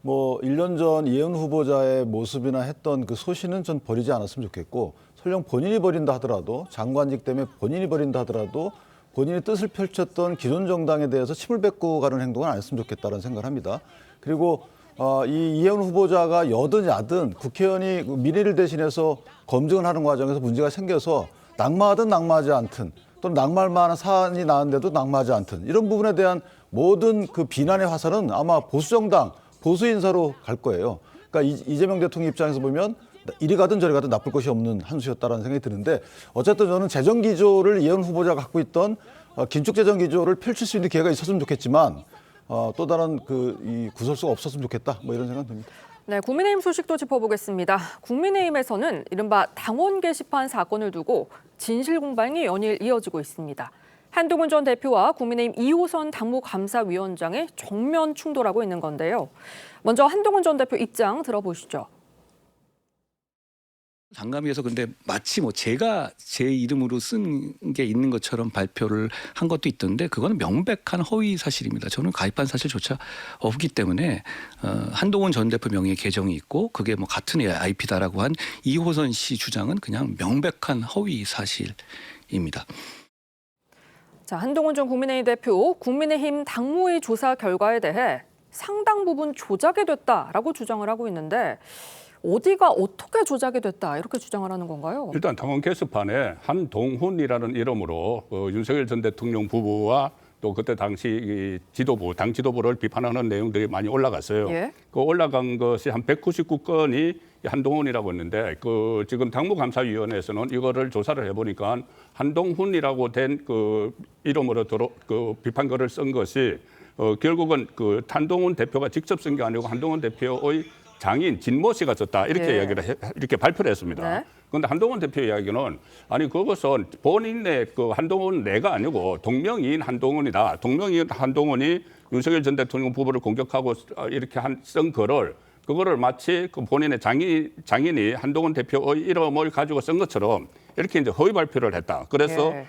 뭐 1년 전 이해훈 후보자의 모습이나 했던 그 소신은 전 버리지 않았으면 좋겠고 설령 본인이 버린다 하더라도 장관직 때문에 본인이 버린다 하더라도 본인의 뜻을 펼쳤던 기존 정당에 대해서 침을 뱉고 가는 행동은 안 했으면 좋겠다는 생각을 합니다. 그리고 이 이해훈 후보자가 여든 야든 국회의원이 민의를 대신해서 검증을 하는 과정에서 문제가 생겨서 낙마하든 낙마하지 않든 또는 낙마할 만한 사안이 나왔는데도 낙마하지 않든 이런 부분에 대한 모든 그 비난의 화살은 아마 보수 정당 보수 인사로 갈 거예요. 그러니까 이재명 대통령 입장에서 보면 이리 가든 저리 가든 나쁠 것이 없는 한 수였다라는 생각이 드는데 어쨌든 저는 재정 기조를 이혜원 후보자가 갖고 있던 긴축 재정 기조를 펼칠 수 있는 기회가 있었으면 좋겠지만 또 다른 이 구설수가 없었으면 좋겠다 뭐 이런 생각 듭니다. 네, 국민의힘 소식도 짚어보겠습니다. 국민의힘에서는 이른바 당원 게시판 사건을 두고 진실 공방이 연일 이어지고 있습니다. 한동훈 전 대표와 국민의힘 2호선 당무감사위원장의 정면 충돌하고 있는 건데요. 먼저 한동훈 전 대표 입장 들어보시죠. 당감위에서 근데 마치 뭐 제가 제 이름으로 쓴 게 있는 것처럼 발표를 한 것도 있던데 그거는 명백한 허위 사실입니다. 저는 가입한 사실조차 없기 때문에 한동훈 전 대표 명의의 계정이 있고 그게 뭐 같은 IP다라고 한 이호선 씨 주장은 그냥 명백한 허위 사실입니다. 자, 한동훈 전 국민의힘 대표, 국민의힘 당무위 조사 결과에 대해 상당 부분 조작이 됐다라고 주장을 하고 있는데 어디가 어떻게 조작이 됐다 이렇게 주장을 하는 건가요? 일단 당원 게시판에 한동훈이라는 이름으로 윤석열 전 대통령 부부와 또 그때 당시 이 지도부, 당 지도부를 비판하는 내용들이 많이 올라갔어요. 예. 그 올라간 것이 한 199건이 한동훈이라고 했는데 그 지금 당무감사위원회에서는 이거를 조사를 해보니까 한동훈이라고 된 그 이름으로 그 비판글을 쓴 것이 결국은 그 한동훈 대표가 직접 쓴 게 아니고 한동훈 대표의 장인 진모 씨가 썼다 이렇게 예. 이렇게 발표를 했습니다. 그런데 한동훈 대표 이야기는 아니 그것은 본인의 그 한동훈 내가 아니고 동명이인 한동훈이다. 동명이인 한동훈이 윤석열 전 대통령 부부를 공격하고 이렇게 쓴 글을 그거를 마치 그 본인의 장인이 한동훈 대표의 이름을 가지고 쓴 것처럼 이렇게 이제 허위 발표를 했다. 그래서 예.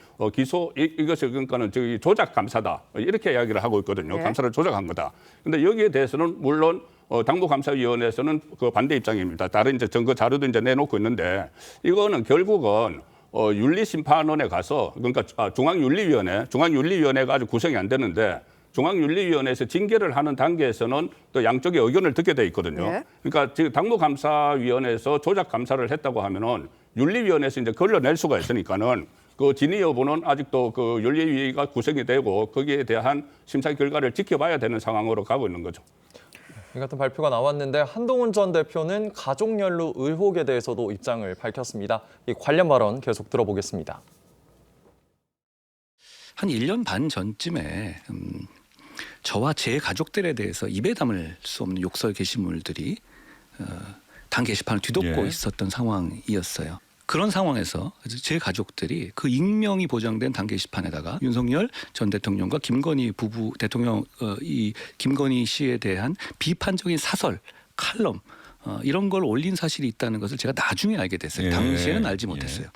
이것이 그러니까는 저기 조작 감사다 이렇게 이야기를 하고 있거든요. 예. 감사를 조작한 거다. 근데 여기에 대해서는 물론 당무감사위원회에서는 그 반대 입장입니다. 다른 이제 증거 자료도 이제 내놓고 있는데 이거는 결국은 윤리심판원에 가서 그러니까 중앙윤리위원회가 아직 구성이 안 되는데 중앙윤리위원회에서 징계를 하는 단계에서는 또 양쪽의 의견을 듣게 돼 있거든요. 예. 그러니까 지금 당무감사위원회에서 조작 감사를 했다고 하면은 윤리위원회에서 이제 걸러낼 수가 있으니까는 그 진위 여부는 아직도 그 윤리위가 구성이 되고 거기에 대한 심사 결과를 지켜봐야 되는 상황으로 가고 있는 거죠. 이 같은 발표가 나왔는데 한동훈 전 대표는 가족연루 의혹에 대해서도 입장을 밝혔습니다. 이 관련 발언 계속 들어보겠습니다. 한 1년 반 전쯤에 저와 제 가족들에 대해서 입에 담을 수 없는 욕설 게시물들이 당 게시판을 뒤덮고 있었던 상황이었어요. 그런 상황에서 제 가족들이 그 익명이 보장된 당 게시판에다가 윤석열 전 대통령과 김건희 부부 대통령 이 김건희 씨에 대한 비판적인 사설, 칼럼 이런 걸 올린 사실이 있다는 것을 제가 나중에 알게 됐어요. 당시에는 알지 못했어요.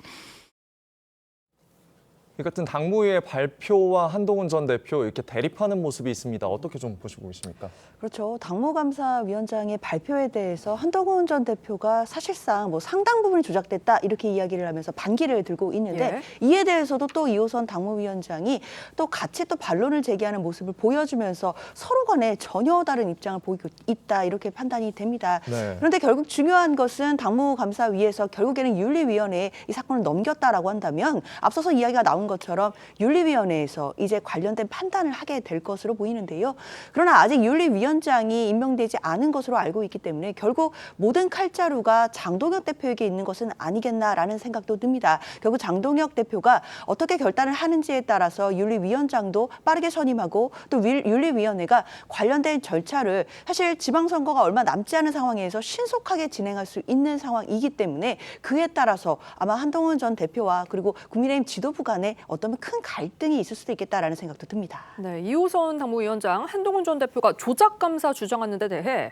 이 같은 당무위의 발표와 한동훈 전 대표 이렇게 대립하는 모습이 있습니다. 어떻게 좀 보시고 있습니까? 그렇죠. 당무감사위원장의 발표에 대해서 한동훈 전 대표가 사실상 뭐 상당 부분이 조작됐다 이렇게 이야기를 하면서 반기를 들고 있는데 이에 대해서도 또 이호선 당무위원장이 또 같이 또 반론을 제기하는 모습을 보여주면서 서로 간에 전혀 다른 입장을 보이고 있다 이렇게 판단이 됩니다. 그런데 결국 중요한 것은 당무감사위에서 결국에는 윤리위원회에 이 사건을 넘겼다라고 한다면 앞서서 이야기가 나온 것처럼 윤리위원회에서 이제 관련된 판단을 하게 될 것으로 보이는데요. 그러나 아직 윤리위원장이 임명되지 않은 것으로 알고 있기 때문에 결국 모든 칼자루가 장동혁 대표에게 있는 것은 아니겠나라는 생각도 듭니다. 결국 장동혁 대표가 어떻게 결단을 하는지에 따라서 윤리위원장도 빠르게 선임하고 또 윤리위원회가 관련된 절차를 사실 지방선거가 얼마 남지 않은 상황에서 신속하게 진행할 수 있는 상황이기 때문에 그에 따라서 아마 한동훈 전 대표와 그리고 국민의힘 지도부 간에 어떤 큰 갈등이 있을 수도 있겠다라는 생각도 듭니다. 네, 이호선 당무위원장 한동훈 전 대표가 조작 감사 주장하는 데 대해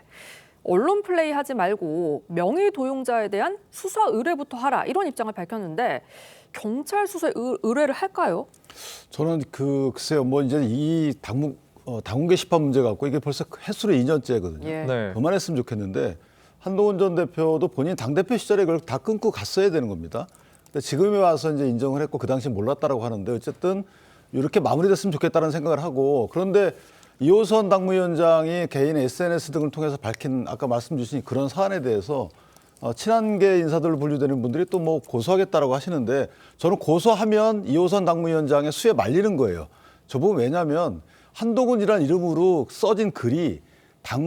언론 플레이하지 말고 명의 도용자에 대한 수사 의뢰부터 하라 이런 입장을 밝혔는데 경찰 수사에 의뢰를 할까요? 저는 글쎄요, 뭐 이제 이 당원 게시판 문제 갖고 이게 벌써 횟수로 2년째거든요. 그만했으면 좋겠는데 한동훈 전 대표도 본인 당대표 시절에 그걸 다 끊고 갔어야 되는 겁니다. 근데 지금에 와서 이제 인정을 했고 그 당시 몰랐다라고 하는데 어쨌든 이렇게 마무리됐으면 좋겠다는 생각을 하고 그런데 이호선 당무위원장이 개인 SNS 등을 통해서 밝힌 아까 말씀 주신 그런 사안에 대해서 친한계 인사들로 분류되는 분들이 또 뭐 고소하겠다라고 하시는데 저는 고소하면 이호선 당무위원장의 수에 말리는 거예요. 저보고 왜냐하면 한동훈이라는 이름으로 써진 글이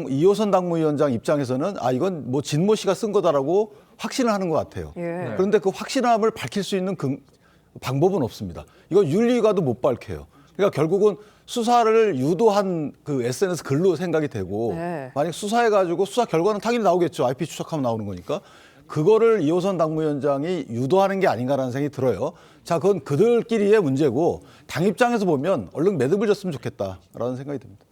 이호선 당무위원장 입장에서는 이건 뭐 진모 씨가 쓴 거다라고 확신을 하는 것 같아요. 예. 그런데 그 확신함을 밝힐 수 있는 방법은 없습니다. 이건 윤리위가도 못 밝혀요. 그러니까 결국은 수사를 유도한 그 SNS 글로 생각이 되고 네. 만약 수사해가지고 수사 결과는 당연히 나오겠죠. IP 추적하면 나오는 거니까. 그거를 이호선 당무위원장이 유도하는 게 아닌가라는 생각이 들어요. 자, 그건 그들끼리의 문제고 당 입장에서 보면 얼른 매듭을 졌으면 좋겠다라는 생각이 듭니다.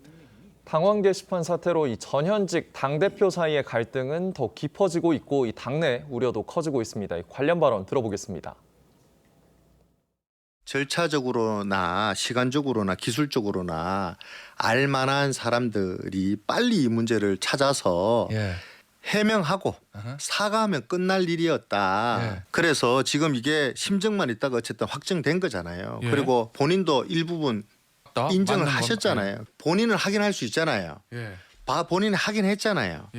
당원 게시판 사태로 이 전현직 당대표 사이의 갈등은 더 깊어지고 있고 이 당내 우려도 커지고 있습니다. 이 관련 발언 들어보겠습니다. 절차적으로나 시간적으로나 기술적으로나 알만한 사람들이 빨리 이 문제를 찾아서 해명하고 사과하면 끝날 일이었다. 그래서 지금 이게 심증만 있다가 어쨌든 확정된 거잖아요. 그리고 본인도 일부분 인정을 하셨잖아요. 본인은 확인할 수 있잖아요. 본인이 확인했잖아요.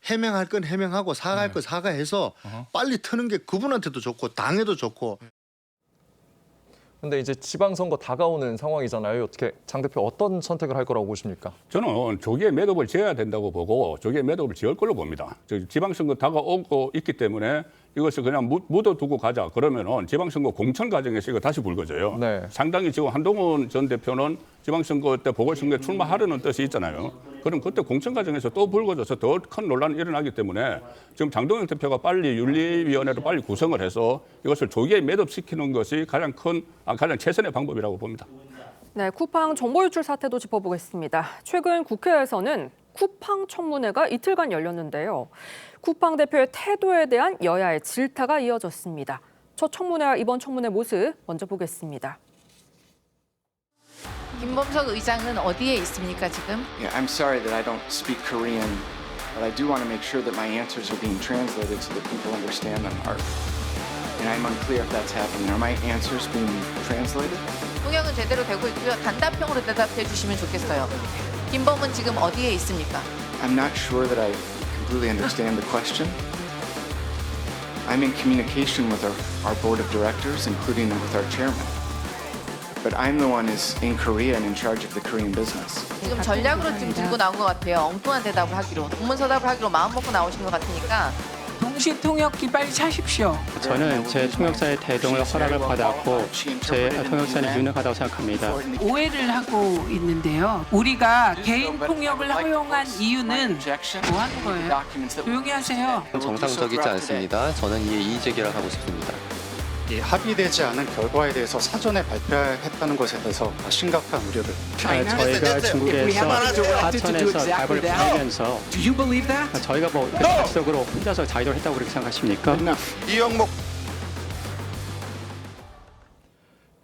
해명할 건 해명하고 사과할 건 사과해서 빨리 트는 게 그분한테도 좋고 당에도 좋고. 근데 이제 지방선거 다가오는 상황이잖아요. 어떻게 장 대표 어떤 선택을 할 거라고 보십니까? 저는 조기에 매듭을 지어야 된다고 보고 조기에 매듭을 지을 걸로 봅니다. 지방선거 다가오고 있기 때문에 이것을 그냥 묻어두고 가자. 그러면은 지방선거 공천 과정에서 이거 다시 불거져요. 네. 상당히 지금 한동훈 전 대표는 지방선거 때 보궐선거에 출마하려는 뜻이 있잖아요. 그럼 그때 공천 과정에서 또 불거져서 더 큰 논란이 일어나기 때문에 지금 장동영 대표가 빨리 윤리위원회를 빨리 구성을 해서 이것을 조기에 매듭시키는 것이 가장 최선의 방법이라고 봅니다. 네, 쿠팡 정보 유출 사태도 짚어보겠습니다. 최근 국회에서는 쿠팡 청문회가 이틀간 열렸는데요. 쿠팡 대표의 태도에 대한 여야의 질타가 이어졌습니다. 첫 청문회와 이번 청문회 모습 먼저 보겠습니다. 김범석 의장은 어디에 있습니까 지금? Yeah, I'm sorry that I don't speak Korean, but I do want to make sure that my answers are being translated so that people understand them. And I'm unclear if that's happening. Are my answers being translated? 통역은 제대로 되고 있고요. 단답형으로 대답해 주시면 좋겠어요. 김범은 지금 어디에 있습니까? I'm not sure that I completely understand the question. I'm in communication with our board of directors, including with our chairman. But I'm the one who's in Korea and in charge of the Korean business. 지금 전략으로 지금 들고 나온 것 같아요. 엉뚱한 대답을 하기로, 동문서답을 하기로 마음 먹고 나오신 것 같으니까. 동시 통역기 빨리 차십시오. 저는 제 통역사의 대동을 허락을 받았고 제 통역사는 유능하다고 생각합니다. 오해를 하고 있는데요. 우리가 개인 통역을 허용한 이유는 뭐 하는 거예요? 조용히 하세요. 정상적이지 않습니다. 저는 이에 이의 제기를 하고 싶습니다. 합의되지 않은 결과에 대해서 사전에 발표했다는 것에 대해서 심각한 우려를. 저희가 중국에서 하천에서 답을 보내면서 저희가 뭐 자체적으로 혼자서 자의를 했다고 그렇게 생각하십니까? 이영목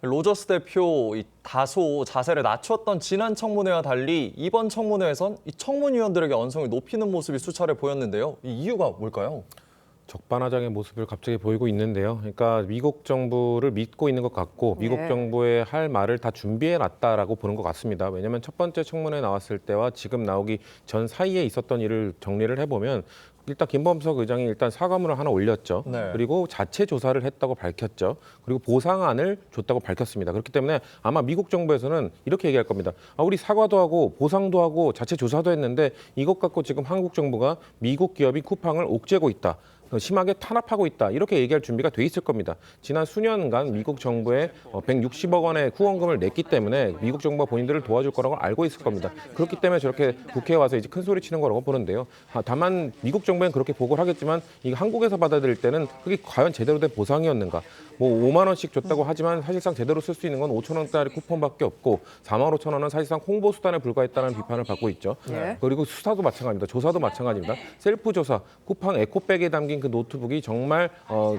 로저스 대표 다소 자세를 낮췄던 지난 청문회와 달리 이번 청문회에선 이 청문위원들에게 언성을 높이는 모습이 수차례 보였는데요. 이 이유가 뭘까요? 적반하장의 모습을 갑자기 보이고 있는데요. 그러니까 미국 정부를 믿고 있는 것 같고 미국 정부의 할 말을 다 준비해놨다라고 보는 것 같습니다. 왜냐하면 첫 번째 청문회 나왔을 때와 지금 나오기 전 사이에 있었던 일을 정리를 해보면 일단 김범석 의장이 일단 사과문을 하나 올렸죠. 네. 그리고 자체 조사를 했다고 밝혔죠. 그리고 보상안을 줬다고 밝혔습니다. 그렇기 때문에 아마 미국 정부에서는 이렇게 얘기할 겁니다. 우리 사과도 하고 보상도 하고 자체 조사도 했는데 이것 갖고 지금 한국 정부가 미국 기업이 쿠팡을 옥죄고 있다. 심하게 탄압하고 있다. 이렇게 얘기할 준비가 돼 있을 겁니다. 지난 수년간 미국 정부에 160억 원의 후원금을 냈기 때문에 미국 정부가 본인들을 도와줄 거라고 알고 있을 겁니다. 그렇기 때문에 저렇게 국회에 와서 이제 큰 소리 치는 거라고 보는데요. 다만 미국 정부는 그렇게 보고를 하겠지만 이게 한국에서 받아들일 때는 그게 과연 제대로 된 보상이었는가? 뭐 5만 원씩 줬다고 하지만 사실상 제대로 쓸 수 있는 건 5천 원짜리 쿠폰밖에 없고 4만 5천 원은 사실상 홍보 수단에 불과했다는 비판을 받고 있죠. 네. 그리고 수사도 마찬가지입니다. 조사도 마찬가지입니다. 셀프 조사, 쿠팡 에코백에 담긴 그 노트북이 정말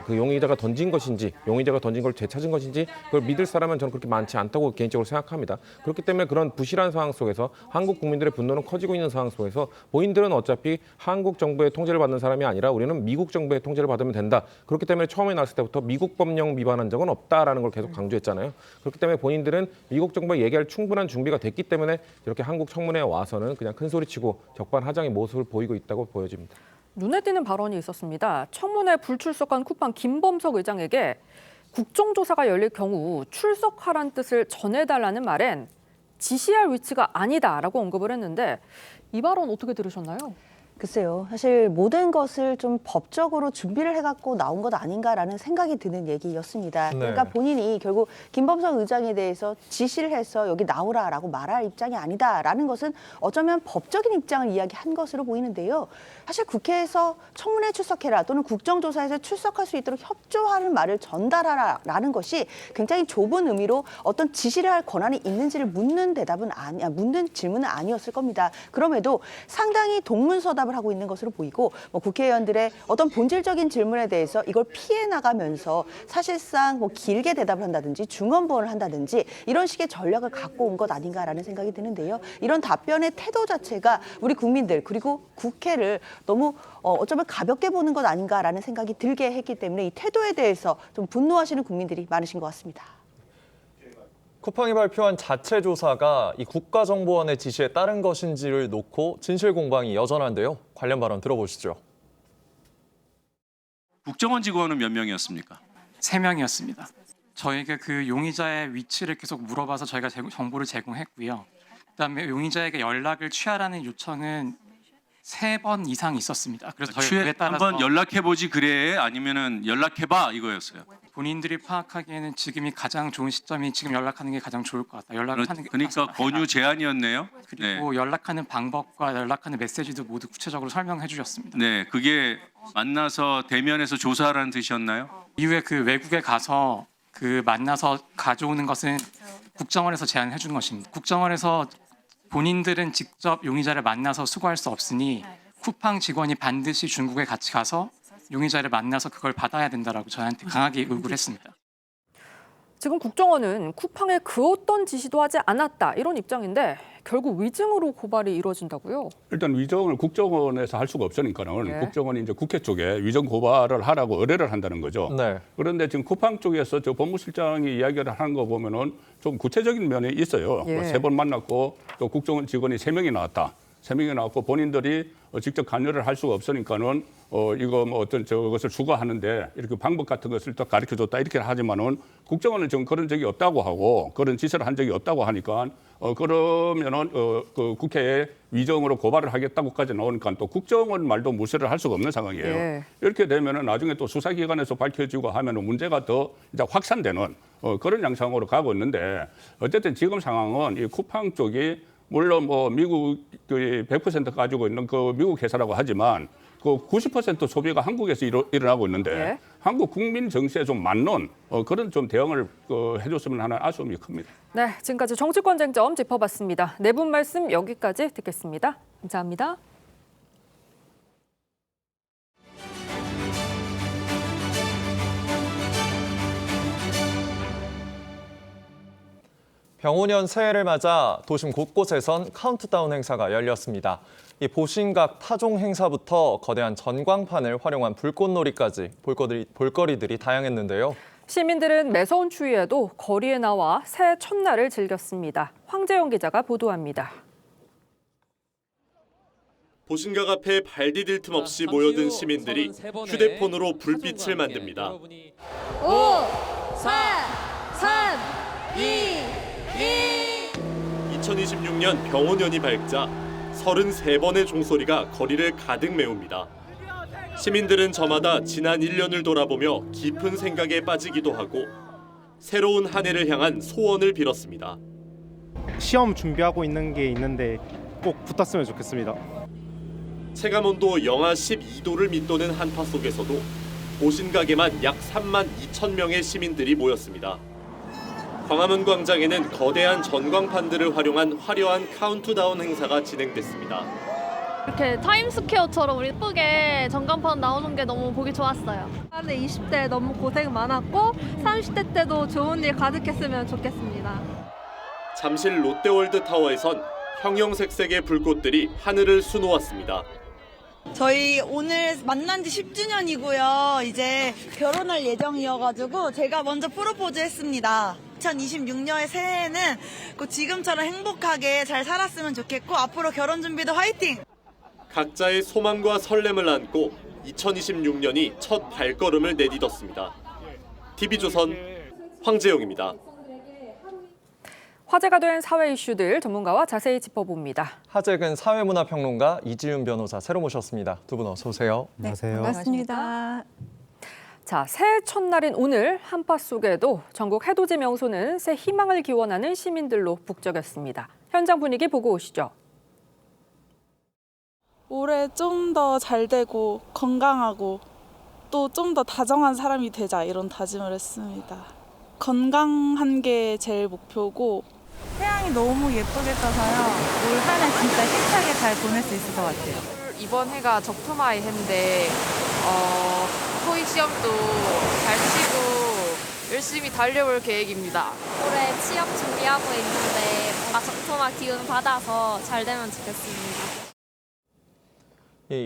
그 용의자가 던진 것인지, 용의자가 던진 걸 되찾은 것인지 그걸 믿을 사람은 저는 그렇게 많지 않다고 개인적으로 생각합니다. 그렇기 때문에 그런 부실한 상황 속에서 한국 국민들의 분노는 커지고 있는 상황 속에서 본인들은 어차피 한국 정부의 통제를 받는 사람이 아니라 우리는 미국 정부의 통제를 받으면 된다. 그렇기 때문에 처음에 나왔을 때부터 미국 법령 위반한 적은 없다라는 걸 계속 강조했잖아요. 그렇기 때문에 본인들은 미국 정부에 얘기할 충분한 준비가 됐기 때문에 이렇게 한국 청문회에 와서는 그냥 큰 소리치고 적반하장의 모습을 보이고 있다고 보여집니다. 눈에 띄는 발언이 있었습니다. 청문회 불출석한 쿠팡 김범석 의장에게 국정조사가 열릴 경우 출석하라는 뜻을 전해달라는 말엔 지시할 위치가 아니다라고 언급을 했는데 이 발언 어떻게 들으셨나요? 글쎄요. 사실 모든 것을 좀 법적으로 준비를 해갖고 나온 것 아닌가라는 생각이 드는 얘기였습니다. 네. 그러니까 본인이 결국 김범석 의장에 대해서 지시를 해서 여기 나오라라고 말할 입장이 아니다라는 것은 어쩌면 법적인 입장을 이야기한 것으로 보이는데요. 사실 국회에서 청문회 출석해라 또는 국정조사에서 출석할 수 있도록 협조하는 말을 전달하라라는 것이 굉장히 좁은 의미로 어떤 지시를 할 권한이 있는지를 묻는 질문은 아니었을 겁니다. 그럼에도 상당히 동문서답을 하고 있는 것으로 보이고 국회의원들의 어떤 본질적인 질문에 대해서 이걸 피해 나가면서 사실상 길게 대답을 한다든지 중언부언을 한다든지 이런 식의 전략을 갖고 온 것 아닌가라는 생각이 드는데요. 이런 답변의 태도 자체가 우리 국민들 그리고 국회를 너무 어쩌면 가볍게 보는 것 아닌가라는 생각이 들게 했기 때문에 이 태도에 대해서 좀 분노하시는 국민들이 많으신 것 같습니다. 쿠팡이 발표한 자체 조사가 이 국가정보원의 지시에 따른 것인지를 놓고 진실 공방이 여전한데요. 관련 발언 들어보시죠. 국정원 직원은 몇 명이었습니까? 3명이었습니다. 저희가 그 용의자의 위치를 계속 물어봐서 저희가 정보를 제공했고요. 그다음에 용의자에게 연락을 취하라는 요청은 3번 이상 있었습니다. 그래서 저희 그에 따라서 한번 연락해보지 그래 아니면은 연락해봐 이거였어요. 본인들이 파악하기에는 지금이 가장 좋은 시점이 지금 연락하는 게 가장 좋을 것 같다. 연락을 하는 게 그러니까 권유 제안이었네요. 그리고 연락하는 방법과 연락하는 메시지도 모두 구체적으로 설명해 주셨습니다. 네, 그게 만나서 대면에서 조사하라는 뜻이었나요? 이후에 그 외국에 가서 그 만나서 가져오는 것은 국정원에서 제안해 주는 것입니다. 국정원에서 본인들은 직접 용의자를 만나서 수거할 수 없으니 쿠팡 직원이 반드시 중국에 같이 가서 용의자를 만나서 그걸 받아야 된다라고 저한테 강하게 요구를 했습니다. 지금 국정원은 쿠팡에 그 어떤 지시도 하지 않았다 이런 입장인데 결국 위증으로 고발이 이루어진다고요? 일단 위정을 국정원에서 할 수가 없으니까는 네. 국정원이 이제 국회 쪽에 위정 고발을 하라고 의뢰를 한다는 거죠. 네. 그런데 지금 쿠팡 쪽에서 저 법무실장이 이야기를 하는 거 보면은 좀 구체적인 면이 있어요. 예. 3번 만났고 또 국정원 직원이 3명이 나왔다. 3명이 나왔고 본인들이 직접 관여를 할 수가 없으니까는 이거 뭐 어떤 저것을 추가하는데 이렇게 방법 같은 것을 또 가르쳐줬다 이렇게 하지만은 국정원은 지금 그런 적이 없다고 하고 그런 지시를 한 적이 없다고 하니까 그러면은 그 국회에 위정으로 고발을 하겠다고까지 나오니까 또 국정원 말도 무시를 할 수가 없는 상황이에요. 예. 이렇게 되면은 나중에 또 수사기관에서 밝혀지고 하면은 문제가 더 이제 확산되는 그런 양상으로 가고 있는데 어쨌든 지금 상황은 이 쿠팡 쪽이 물론 뭐 미국 100% 가지고 있는 그 미국 회사라고 하지만 그 90% 소비가 한국에서 일어나고 있는데 네. 한국 국민 정세에 좀 맞는 그런 좀 대응을 해줬으면 하는 아쉬움이 큽니다. 네, 지금까지 정치권 쟁점 짚어봤습니다. 네 분 말씀 여기까지 듣겠습니다. 감사합니다. 병오년 새해를 맞아 도심 곳곳에선 카운트다운 행사가 열렸습니다. 이 보신각 타종 행사부터 거대한 전광판을 활용한 불꽃놀이까지 볼거리들이 다양했는데요. 시민들은 매서운 추위에도 거리에 나와 새해 첫날을 즐겼습니다. 황재영 기자가 보도합니다. 보신각 앞에 발 디딜 틈 없이 모여든 시민들이 휴대폰으로 불빛을 만듭니다. 5, 4, 3, 2, 2026년 병오년이 밝자 33번의 종소리가 거리를 가득 메웁니다. 시민들은 저마다 지난 1년을 돌아보며 깊은 생각에 빠지기도 하고 새로운 한 해를 향한 소원을 빌었습니다. 시험 준비하고 있는 게 있는데 꼭 붙었으면 좋겠습니다. 체감온도 영하 12도를 밑도는 한파 속에서도 보신각에만 약 3만 2천 명의 시민들이 모였습니다. 광화문 광장에는 거대한 전광판들을 활용한 화려한 카운트다운 행사가 진행됐습니다. 이렇게 타임스퀘어처럼 예쁘게 전광판 나오는 게 너무 보기 좋았어요. 20대 너무 고생 많았고 30대 때도 좋은 일 가득했으면 좋겠습니다. 잠실 롯데월드 타워에선 형형색색의 불꽃들이 하늘을 수놓았습니다. 저희 오늘 만난 지 10주년이고요. 이제 결혼할 예정이어가지고 제가 먼저 프로포즈 했습니다. 2026년의 새해에는 꼭 지금처럼 행복하게 잘 살았으면 좋겠고 앞으로 결혼 준비도 화이팅! 각자의 소망과 설렘을 안고 2026년이 첫 발걸음을 내딛었습니다. TV조선 황재용입니다. 화제가 된 사회 이슈들 전문가와 자세히 짚어봅니다. 하재근 사회문화평론가 이지윤 변호사 새로 모셨습니다. 두 분 어서 오세요. 안녕하세요. 반갑습니다. 자, 새해 첫날인 오늘 한파 속에도 전국 해돋이 명소는 새 희망을 기원하는 시민들로 북적였습니다. 현장 분위기 보고 오시죠. 올해 좀 더 잘 되고 건강하고 또 좀 더 다정한 사람이 되자 이런 다짐을 했습니다. 건강한 게 제일 목표고 태양이 너무 예쁘게 떠서요. 올 한 해 진짜 힘차게 잘 보낼 수 있을 것 같아요. 이번 해가 적토마이 해인데 토익 시험도 잘 치고 열심히 달려볼 계획입니다. 올해 취업 준비하고 있는데 뭔가 적토마 기운 받아서 잘 되면 좋겠습니다.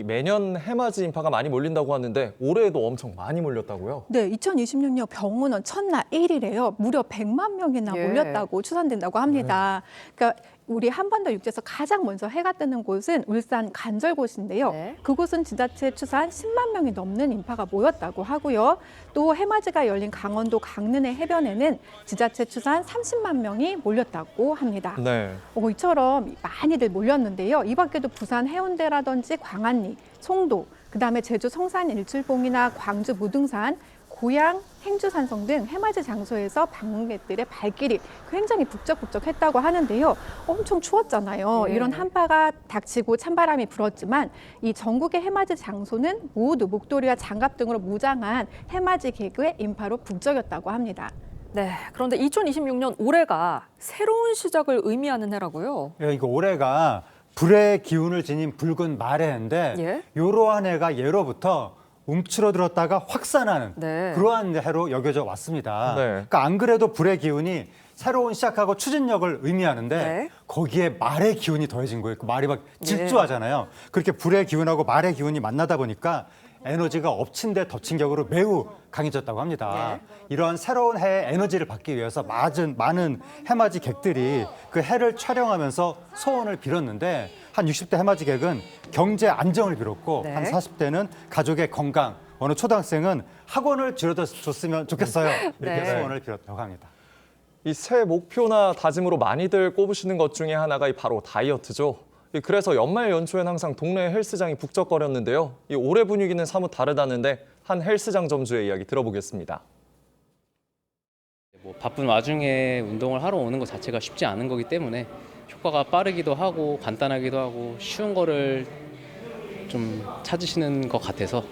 매년 해맞이 인파가 많이 몰린다고 하는데 올해에도 엄청 많이 몰렸다고요? 네, 2026년 병운원 첫날 1일에요. 무려 100만 명이나 몰렸다고 추산된다고 합니다. 그러니까 우리 한반도 육지에서 가장 먼저 해가 뜨는 곳은 울산 간절곶인데요. 그곳은 지자체 추산 10만 명이 넘는 인파가 모였다고 하고요. 또 해맞이가 열린 강원도 강릉의 해변에는 지자체 추산 30만 명이 몰렸다고 합니다. 네. 이처럼 많이들 몰렸는데요. 이 밖에도 부산 해운대라든지 광안리, 송도, 그다음에 제주 성산 일출봉이나 광주 무등산, 고양, 행주산성 등 해맞이 장소에서 방문객들의 발길이 굉장히 북적북적했다고 하는데요. 엄청 추웠잖아요. 이런 한파가 닥치고 찬바람이 불었지만 이 전국의 해맞이 장소는 모두 목도리와 장갑 등으로 무장한 해맞이 개그의 인파로 북적였다고 합니다. 네, 그런데 2026년 올해가 새로운 시작을 의미하는 해라고요? 이거 올해가 불의 기운을 지닌 붉은 말해인데 이러한 해가 예로부터 움츠러들었다가 확산하는 그러한 해로 여겨져 왔습니다. 그러니까 안 그래도 불의 기운이 새로운 시작하고 추진력을 의미하는데 거기에 말의 기운이 더해진 거예요. 그 말이 막 질주하잖아요. 그렇게 불의 기운하고 말의 기운이 만나다 보니까 에너지가 엎친 데 덮친 격으로 매우 강해졌다고 합니다. 이러한 새로운 해의 에너지를 받기 위해서 많은 해맞이 객들이 그 해를 촬영하면서 소원을 빌었는데 한 60대 해맞이 객은 경제 안정을 빌었고 한 40대는 가족의 건강, 어느 초등학생은 학원을 지어줬으면 좋겠어요. 이렇게 소원을 빌었다고 합니다. 이 새 목표나 다짐으로 많이들 꼽으시는 것 중에 하나가 바로 다이어트죠. 그래서 연말 연초엔 항상 동네 헬스장이 북적거렸는데요. 이 올해 분위기는 사뭇 다르다는데 한 헬스장 점주의 이야기 들어보겠습니다. 바쁜 와중에 운동을 하러 오는 것 자체가 쉽지 않은 거기 때문에 효과가 빠르기도 하고 간단하기도 하고 쉬운 거를 좀 찾으시는 것 같아서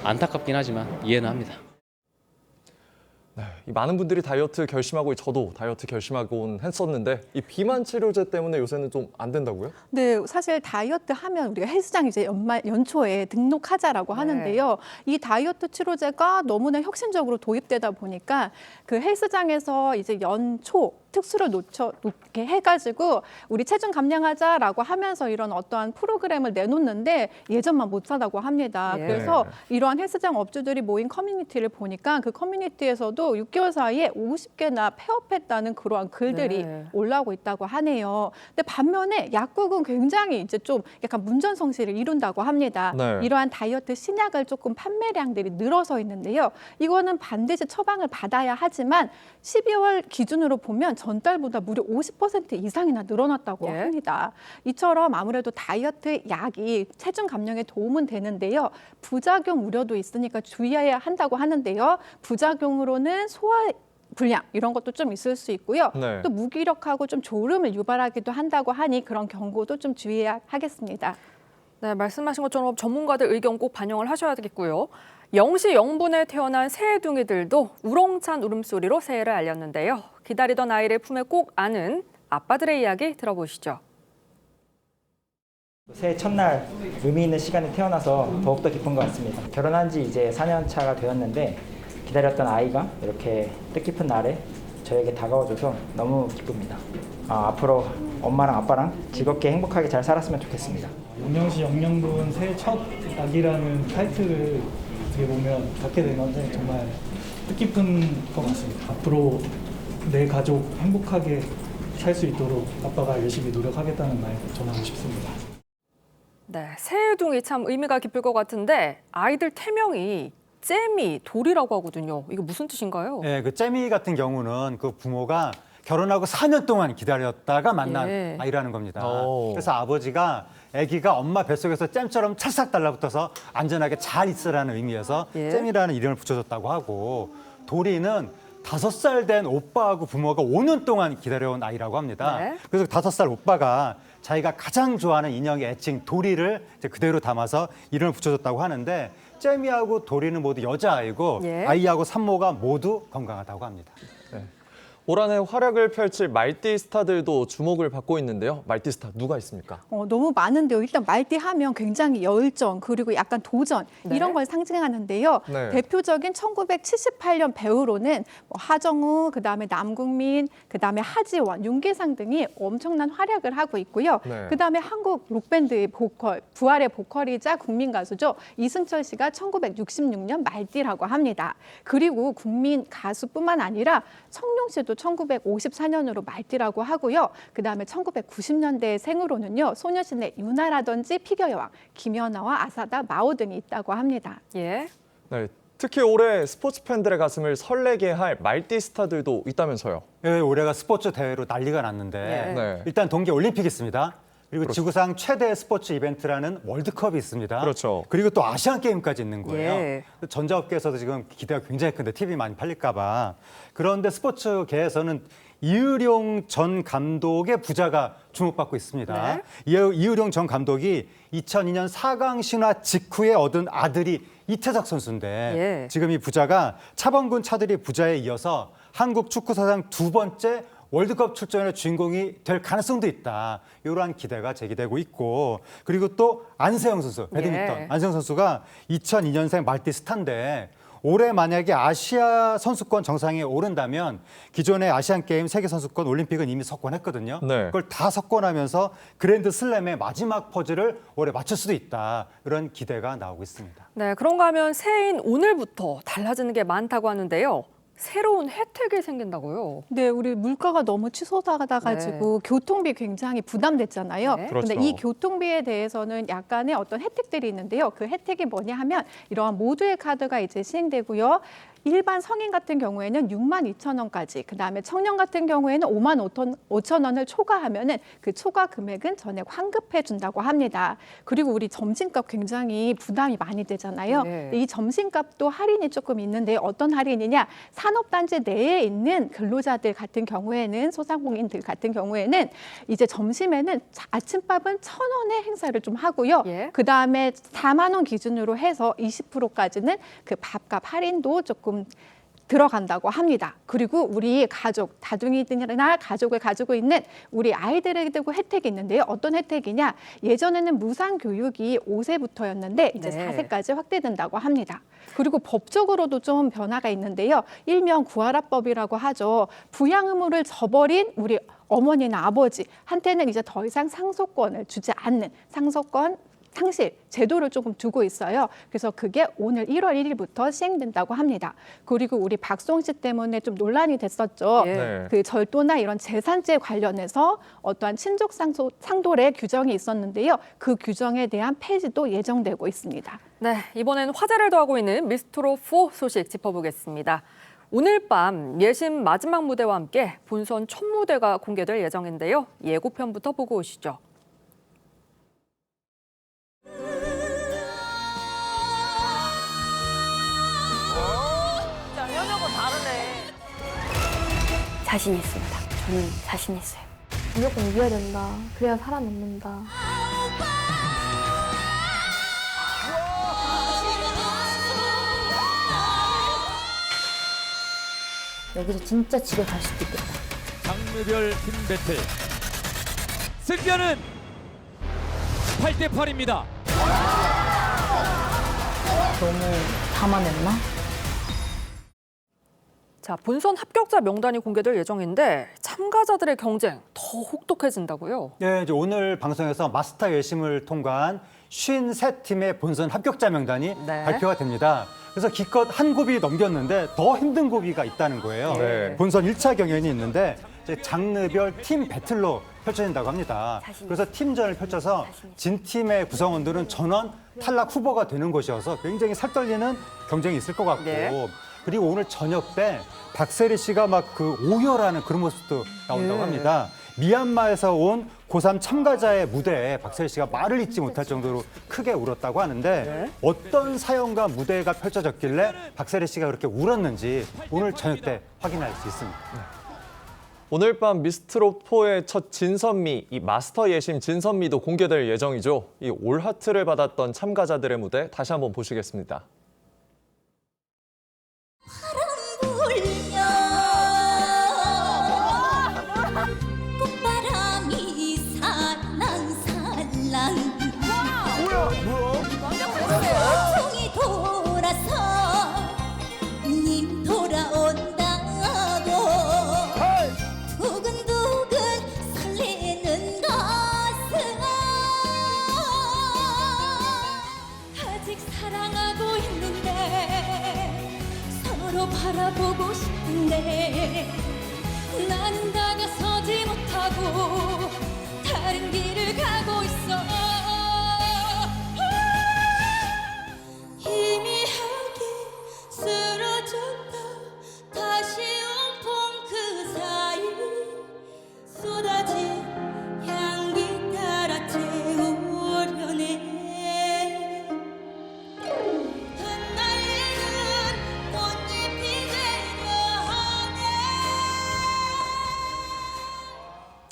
안타깝긴 하지만 이해는 합니다. 많은 분들이 다이어트 결심하고 저도 다이어트 결심하곤 했었는데 이 비만 치료제 때문에 요새는 좀 안 된다고요? 네, 사실 다이어트 하면 우리가 헬스장 이제 연초에 등록하자라고 하는데요. 이 다이어트 치료제가 너무나 혁신적으로 도입되다 보니까 그 헬스장에서 이제 연초 특수를 놓게 해가지고 우리 체중 감량하자라고 하면서 이런 어떠한 프로그램을 내놓는데 예전만 못하다고 합니다. 그래서 이러한 헬스장 업주들이 모인 커뮤니티를 보니까 그 커뮤니티에서도 6개월 사이에 50개나 폐업했다는 그러한 글들이 올라오고 있다고 하네요. 근데 반면에 약국은 굉장히 이제 좀 약간 문전성시를 이룬다고 합니다. 이러한 다이어트 신약을 조금 판매량들이 늘어서 있는데요. 이거는 반드시 처방을 받아야 하지만 12월 기준으로 보면 전달보다 무려 50% 이상이나 늘어났다고 합니다. 이처럼 아무래도 다이어트 약이 체중 감량에 도움은 되는데요. 부작용 우려도 있으니까 주의해야 한다고 하는데요. 부작용으로는 소화 불량 이런 것도 좀 있을 수 있고요. 또 무기력하고 좀 졸음을 유발하기도 한다고 하니 그런 경고도 좀 주의해야 하겠습니다. 네, 말씀하신 것처럼 전문가들 의견 꼭 반영을 하셔야 되겠고요. 0시 0분에 태어난 새해둥이들도 우렁찬 울음소리로 새해를 알렸는데요. 기다리던 아이를 품에 꼭 안은 아빠들의 이야기 들어보시죠. 새해 첫날 의미 있는 시간에 태어나서 더욱더 기쁜 것 같습니다. 결혼한 지 이제 4년 차가 되었는데 기다렸던 아이가 이렇게 뜻깊은 날에 저에게 다가와줘서 너무 기쁩니다. 앞으로 엄마랑 아빠랑 즐겁게 행복하게 잘 살았으면 좋겠습니다. 운영시 영영군 새해 첫 낙이라는 타이틀을 어떻게 보면 갖게 된 건데 정말 뜻깊은 것 같습니다. 앞으로 내 가족 행복하게 살 수 있도록 아빠가 열심히 노력하겠다는 말 전하고 싶습니다. 네, 새해둥이 참 의미가 깊을 것 같은데 아이들 태명이 잼이 돌이라고 하거든요. 이거 무슨 뜻인가요? 네, 그 잼이 같은 경우는 그 부모가 결혼하고 4년 동안 기다렸다가 만난 아이라는 겁니다. 그래서 아버지가 아기가 엄마 뱃속에서 잼처럼 찰싹 달라붙어서 안전하게 잘 있으라는 의미에서 잼이라는 이름을 붙여줬다고 하고, 도리는 5살 된 오빠하고 부모가 5년 동안 기다려온 아이라고 합니다. 그래서 5살 오빠가 자기가 가장 좋아하는 인형의 애칭 도리를 이제 그대로 담아서 이름을 붙여줬다고 하는데, 잼이하고 도리는 모두 여자아이고 아이하고 산모가 모두 건강하다고 합니다. 올 한해 활약을 펼칠 말띠 스타들도 주목을 받고 있는데요. 말띠 스타 누가 있습니까? 너무 많은데요. 일단 말띠 하면 굉장히 열정 그리고 약간 도전 이런 걸 상징하는데요. 대표적인 1978년 배우로는 하정우, 그다음에 남궁민, 그다음에 하지원, 윤계상 등이 엄청난 활약을 하고 있고요. 그다음에 한국 록밴드의 보컬, 부활의 보컬이자 국민 가수죠. 이승철 씨가 1966년 말띠라고 합니다. 그리고 국민 가수뿐만 아니라 청룡 씨도 1954년으로 말띠라고 하고요. 그다음에 1990년대 생으로는요. 소녀시대 유나라든지 피겨 여왕, 김연아와 아사다, 마오 등이 있다고 합니다. 네, 특히 올해 스포츠 팬들의 가슴을 설레게 할 말띠 스타들도 있다면서요. 네, 올해가 스포츠 대회로 난리가 났는데 일단 동계 올림픽이 있습니다. 그리고 지구상 최대 스포츠 이벤트라는 월드컵이 있습니다. 그리고 또 아시안 게임까지 있는 거예요. 전자업계에서도 지금 기대가 굉장히 큰데 TV 많이 팔릴까 봐. 그런데 스포츠계에서는 이의룡 전 감독의 부자가 주목받고 있습니다. 이의룡 전 감독이 2002년 4강 신화 직후에 얻은 아들이 이태석 선수인데 지금 이 부자가 차범근 차들이 부자에 이어서 한국 축구 사상 2번째 월드컵 출전의 주인공이 될 가능성도 있다. 이러한 기대가 제기되고 있고, 그리고 또 안세영 선수, 배드민턴 안세영 선수가 2002년생 말띠 스타인데 올해 만약에 아시아 선수권 정상에 오른다면 기존의 아시안게임, 세계선수권, 올림픽은 이미 석권했거든요. 그걸 다 석권하면서 그랜드 슬램의 마지막 퍼즐을 올해 맞출 수도 있다. 이런 기대가 나오고 있습니다. 네, 그런가 하면 새해인 오늘부터 달라지는 게 많다고 하는데요. 새로운 혜택이 생긴다고요? 네, 우리 물가가 너무 치솟아가지고 교통비 굉장히 부담됐잖아요. 그런데 이 교통비에 대해서는 약간의 어떤 혜택들이 있는데요. 그 혜택이 뭐냐 하면 이러한 모두의 카드가 이제 시행되고요. 일반 성인 같은 경우에는 62,000원까지, 그다음에 청년 같은 경우에는 55,000원을 초과하면은 그 초과 금액은 전액 환급해 준다고 합니다. 그리고 우리 점심값 굉장히 부담이 많이 되잖아요. 이 점심값도 할인이 조금 있는데 어떤 할인이냐? 산업단지 내에 있는 근로자들 같은 경우에는, 소상공인들 같은 경우에는 이제 점심에는 아침밥은 1,000원의 행사를 좀 하고요. 그다음에 4만 원 기준으로 해서 20%까지는 그 밥값 할인도 조금 들어간다고 합니다. 그리고 우리 가족, 다둥이들이나 가족을 가지고 있는 우리 아이들에게도 혜택이 있는데요. 어떤 혜택이냐? 예전에는 무상 교육이 5세부터였는데 이제 4세까지 확대된다고 합니다. 그리고 법적으로도 좀 변화가 있는데요. 일명 구하라법이라고 하죠. 부양 의무를 저버린 우리 어머니나 아버지한테는 이제 더 이상 상속권을 주지 않는 상실 제도를 조금 두고 있어요. 그래서 그게 오늘 1월 1일부터 시행된다고 합니다. 그리고 우리 박수홍 씨 때문에 좀 논란이 됐었죠. 그 절도나 이런 재산죄 관련해서 어떠한 친족 상돌의 규정이 있었는데요. 그 규정에 대한 폐지도 예정되고 있습니다. 네, 이번엔 화제를 더하고 있는 미스트롯4 소식 짚어보겠습니다. 오늘 밤 예심 마지막 무대와 함께 본선 첫 무대가 공개될 예정인데요. 예고편부터 보고 오시죠. 자신 있습니다. 저는 자신 있어요. 무조건 이겨야 된다. 그래야 살아남는다. 여기서 진짜 집에 갈 수도 있겠다. 장르별 팀 배틀. 승자는 8대 8입니다. 너무 담아냈나? 자, 본선 합격자 명단이 공개될 예정인데 참가자들의 경쟁 더 혹독해진다고요? 네, 이제 오늘 방송에서 마스터 예심을 통과한 53팀의 본선 합격자 명단이 발표가 됩니다. 그래서 기껏 한 고비 넘겼는데 더 힘든 고비가 있다는 거예요. 본선 1차 경연이 있는데 이제 장르별 팀 배틀로 펼쳐진다고 합니다. 그래서 팀전을 펼쳐서 진 팀의 구성원들은 전원 탈락 후보가 되는 것이어서 굉장히 살떨리는 경쟁이 있을 것 같고 그리고 오늘 저녁 때 박세리 씨가 막 그 오열하는 그런 모습도 나온다고 합니다. 미얀마에서 온 고3 참가자의 무대에 박세리 씨가 말을 잇지 못할 정도로 크게 울었다고 하는데 어떤 사연과 무대가 펼쳐졌길래 박세리 씨가 그렇게 울었는지 오늘 저녁 때 확인할 수 있습니다. 오늘 밤 미스트롯4의 첫 진선미, 이 마스터 예심 진선미도 공개될 예정이죠. 이 올하트를 받았던 참가자들의 무대 다시 한번 보시겠습니다. 꽃바람이 살랑살랑 총이 돌아서 님 돌아온다고 두근두근 설레는 가슴 아직 사랑하고 있는데 서로 바라보고 싶은데 나는 다가서지 못하고 다른 길을 가고 있어 희미하게 쓰러졌다 다시 온통 그 사이 쏟아진 향기 따라 태우려네 흩날리는 꽃잎이 되려 하네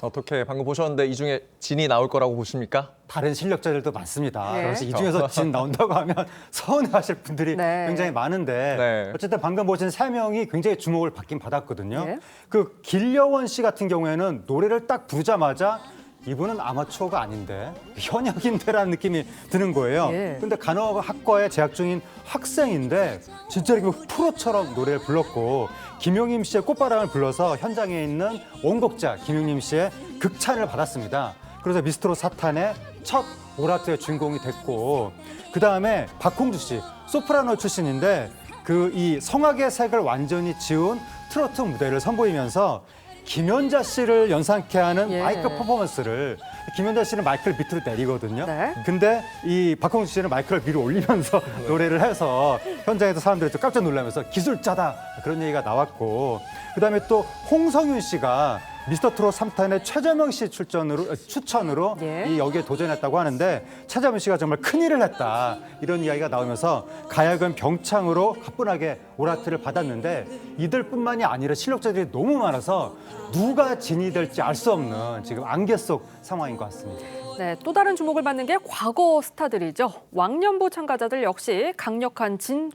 어떻게 방금 보셨는데 이 중에 진이 나올 거라고 보십니까? 다른 실력자들도 많습니다. 그래서 이 중에서 진 나온다고 하면 서운해하실 분들이 굉장히 많은데 어쨌든 방금 보신 3명이 굉장히 주목을 받긴 받았거든요. 그 길려원 씨 같은 경우에는 노래를 딱 부르자마자 이분은 아마추어가 아닌데 현역인데라는 느낌이 드는 거예요. 근데 간호학과에 재학 중인 학생인데 진짜 이렇게 프로처럼 노래를 불렀고 김용임 씨의 꽃바람을 불러서 현장에 있는 원곡자 김용임 씨의 극찬을 받았습니다. 그래서 미스트롯 사탄의 첫 올하트의 주인공이 됐고 그다음에 박홍주 씨 소프라노 출신인데 그 이 성악의 색을 완전히 지운 트로트 무대를 선보이면서 김연자 씨를 연상케 하는 마이크 퍼포먼스를 김연자 씨는 마이크를 밑으로 내리거든요. 근데 이 박홍수 씨는 마이크를 위로 올리면서 노래를 해서 현장에서 사람들이 좀 깜짝 놀라면서 기술자다 그런 얘기가 나왔고 그다음에 또 홍성윤 씨가 미스터트롯 3탄의 최재명 씨 추천으로 이 여기에 도전했다고 하는데 최재명 씨가 정말 큰일을 했다 이런 이야기가 나오면서 가야금 병창으로 가뿐하게 올하트를 받았는데 이들뿐만이 아니라 실력자들이 너무 많아서 누가 진이 될지 알 수 없는 지금 안개 속 상황인 것 같습니다. 네, 또 다른 주목을 받는 게 과거 스타들이죠. 왕년부 참가자들 역시 강력한 진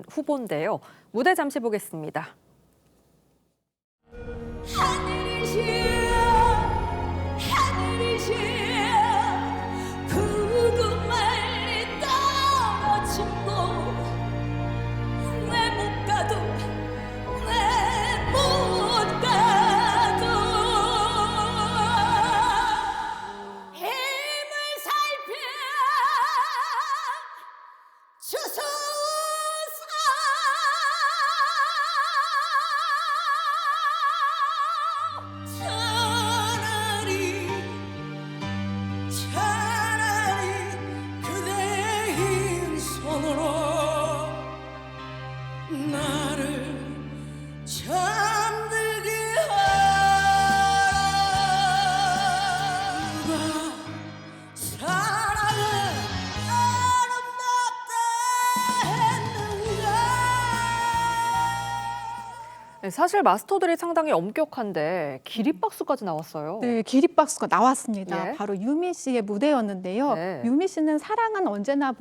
후보인데요. 무대 잠시 보겠습니다. 사실 마스터들이 상당히 엄격한데 기립박수까지 나왔어요. 네, 기립박수가 나왔습니다. 바로 유미 씨의 무대였는데요. 유미 씨는 사랑은 언제나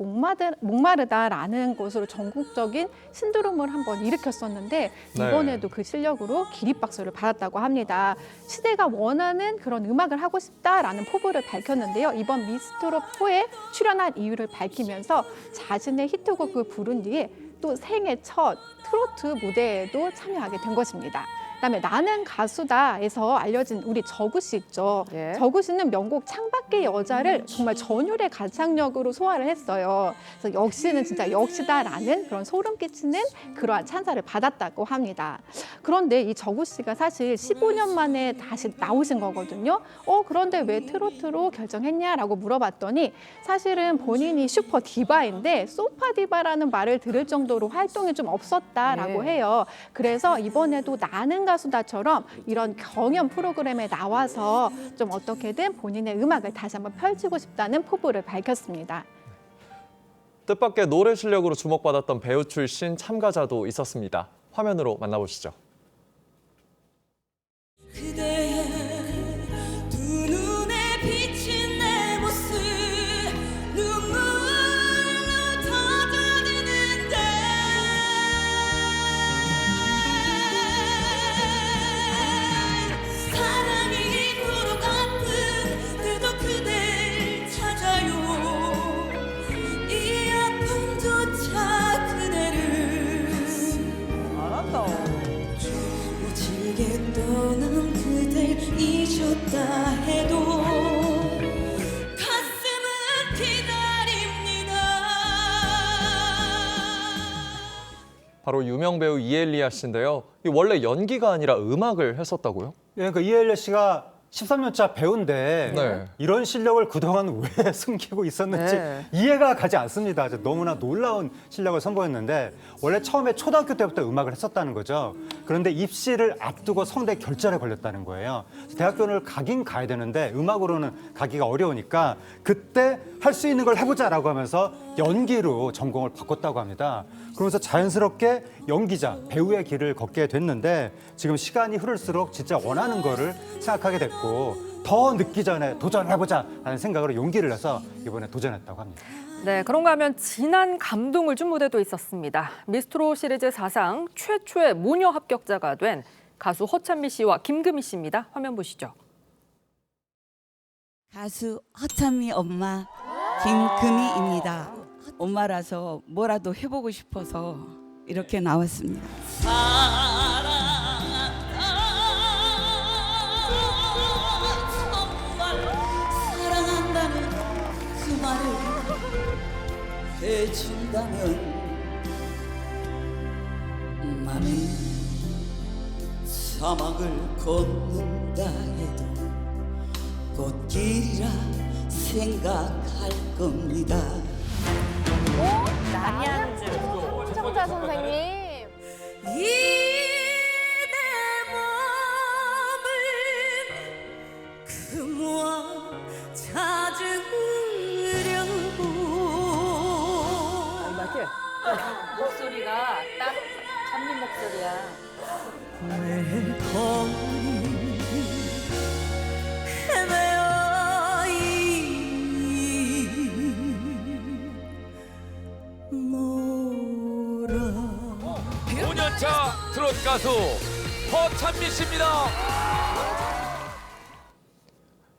목마르다라는 것으로 전국적인 신드롬을 한번 일으켰었는데 이번에도 그 실력으로 기립박수를 받았다고 합니다. 시대가 원하는 그런 음악을 하고 싶다라는 포부를 밝혔는데요. 이번 미스트롯4에 출연한 이유를 밝히면서 자신의 히트곡을 부른 뒤에 또 생애 첫 트로트 무대에도 참여하게 된 것입니다. 그다음에 나는 가수다에서 알려진 우리 저구 씨 있죠. 예. 저구 씨는 명곡 창밖의 여자를 정말 전율의 가창력으로 소화를 했어요. 그래서 역시는 진짜 역시다라는 그런 소름 끼치는 그러한 찬사를 받았다고 합니다. 그런데 이 저구 씨가 사실 15년 만에 다시 나오신 거거든요. 그런데 왜 트로트로 결정했냐라고 물어봤더니 사실은 본인이 슈퍼 디바인데 소파 디바라는 말을 들을 정도로 활동이 좀 없었다라고 해요. 그래서 이번에도 나는 가수다처럼 이런 경연 프로그램에 나와서 좀 어떻게든 본인의 음악을 다시 한번 펼치고 싶다는 포부를 밝혔습니다. 뜻밖의 노래 실력으로 주목받았던 배우 출신 참가자도 있었습니다. 화면으로 만나보시죠. 그대의 두 눈에 비친 내 모습 눈물로 젖어드는데 사랑이 불어 같은 그도 그댈 찾아요 이 아픔조차 그대를 알았다 모질게 떠난 그댈 잊었다 해도 가슴은 기다립니다. 바로 유명 배우 이엘리아 씨인데요. 원래 연기가 아니라 음악을 했었다고요? 예, 그러니까 이엘리아 씨가 13년차 배우인데 네. 이런 실력을 그동안 왜 숨기고 있었는지 이해가 가지 않습니다. 너무나 놀라운 실력을 선보였는데 원래 처음에 초등학교 때부터 음악을 했었다는 거죠. 그런데 입시를 앞두고 성대 결절에 걸렸다는 거예요. 대학교를 가긴 가야 되는데 음악으로는 가기가 어려우니까 그때 할 수 있는 걸 해보자라고 하면서 연기로 전공을 바꿨다고 합니다. 그러면서 자연스럽게 연기자, 배우의 길을 걷게 됐는데 지금 시간이 흐를수록 진짜 원하는 거를 생각하게 됐고 더 늦기 전에 도전해보자 하는 생각으로 용기를 내서 이번에 도전했다고 합니다. 네, 그런가 하면 진한 감동을 준 무대도 있었습니다. 미스트롯 시리즈 사상 최초의 모녀 합격자가 된 가수 허찬미 씨와 김금희 씨입니다. 화면 보시죠. 가수 허찬미 엄마 김금희입니다. 엄마라서 뭐라도 해보고 싶어서 이렇게 나왔습니다. 사랑한다는 그 말을 해준다면 나는 사막을 걷는다 해도 꽃길이라 생각할 겁니다. 남양주 시청자 선생님. 이 내 몸을 금화 찾으려고 맞지? 목소리가 딱 찬미 목소리야. 내 거리 헤매어 5년차 트롯 가수 허찬미 씨입니다.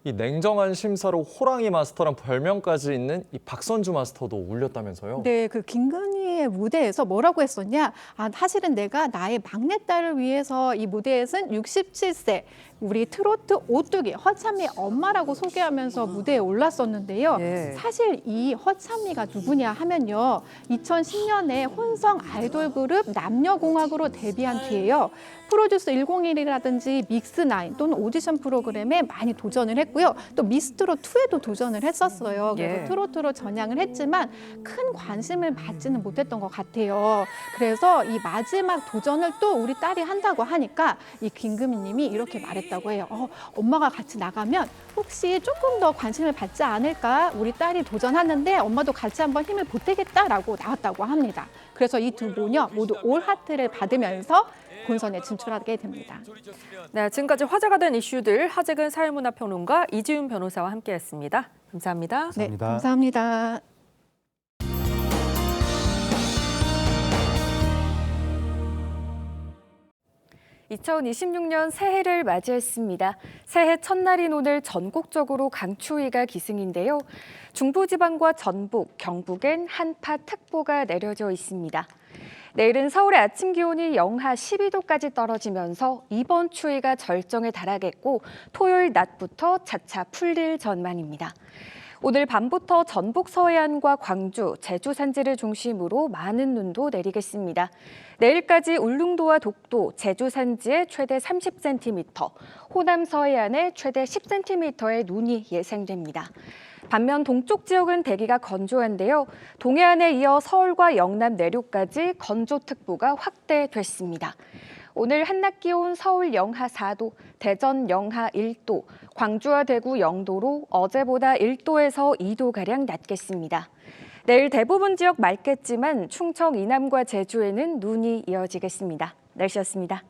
이 냉정한 심사로 호랑이 마스터란 별명까지 있는 이 박선주 마스터도 울렸다면서요? 네, 그 김건희의 무대에서 뭐라고 했었냐? 사실은 내가 나의 막내딸을 위해서 이 무대에 쓴 67세 우리 트로트 오뚜기 허찬미 엄마라고 소개하면서 무대에 올랐었는데요. 사실 이 허찬미가 누구냐 하면요. 2010년에 혼성 아이돌 그룹 남녀공학으로 데뷔한 뒤에요. 프로듀스 101이라든지 믹스9 또는 오디션 프로그램에 많이 도전을 했고요. 또 미스트롯 2에도 도전을 했었어요. 그래서 트로트로 전향을 했지만 큰 관심을 받지는 못했던 것 같아요. 그래서 이 마지막 도전을 또 우리 딸이 한다고 하니까 이 김금희 님이 이렇게 말했다고 해요. 엄마가 같이 나가면 혹시 조금 더 관심을 받지 않을까? 우리 딸이 도전하는데 엄마도 같이 한번 힘을 보태겠다라고 나왔다고 합니다. 그래서 이 두 모녀 모두 올 하트를 받으면서 본선에 진출하게 됩니다. 네, 지금까지 화제가 된 이슈들 하재근 사회문화평론가 이지훈 변호사와 함께했습니다. 감사합니다. 네, 감사합니다. (2026년) 새해를 맞이했습니다. 새해 첫날인 오늘 전국적으로 강추위가 기승인데요. 중부지방과 전북, 경북엔 한파특보가 내려져 있습니다. 내일은 서울의 아침 기온이 영하 12도까지 떨어지면서 이번 추위가 절정에 달하겠고 토요일 낮부터 차차 풀릴 전망입니다. 오늘 밤부터 전북 서해안과 광주, 제주 산지를 중심으로 많은 눈도 내리겠습니다. 내일까지 울릉도와 독도, 제주 산지에 최대 30cm, 호남 서해안에 최대 10cm의 눈이 예상됩니다. 반면 동쪽 지역은 대기가 건조한데요. 동해안에 이어 서울과 영남 내륙까지 건조특보가 확대됐습니다. 오늘 한낮 기온 서울 영하 4도, 대전 영하 1도, 광주와 대구 0도로 어제보다 1도에서 2도가량 낮겠습니다. 내일 대부분 지역 맑겠지만 충청 이남과 제주에는 눈이 이어지겠습니다. 날씨였습니다.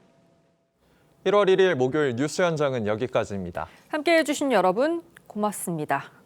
1월 1일 목요일 뉴스 현장은 여기까지입니다. 함께해 주신 여러분 고맙습니다.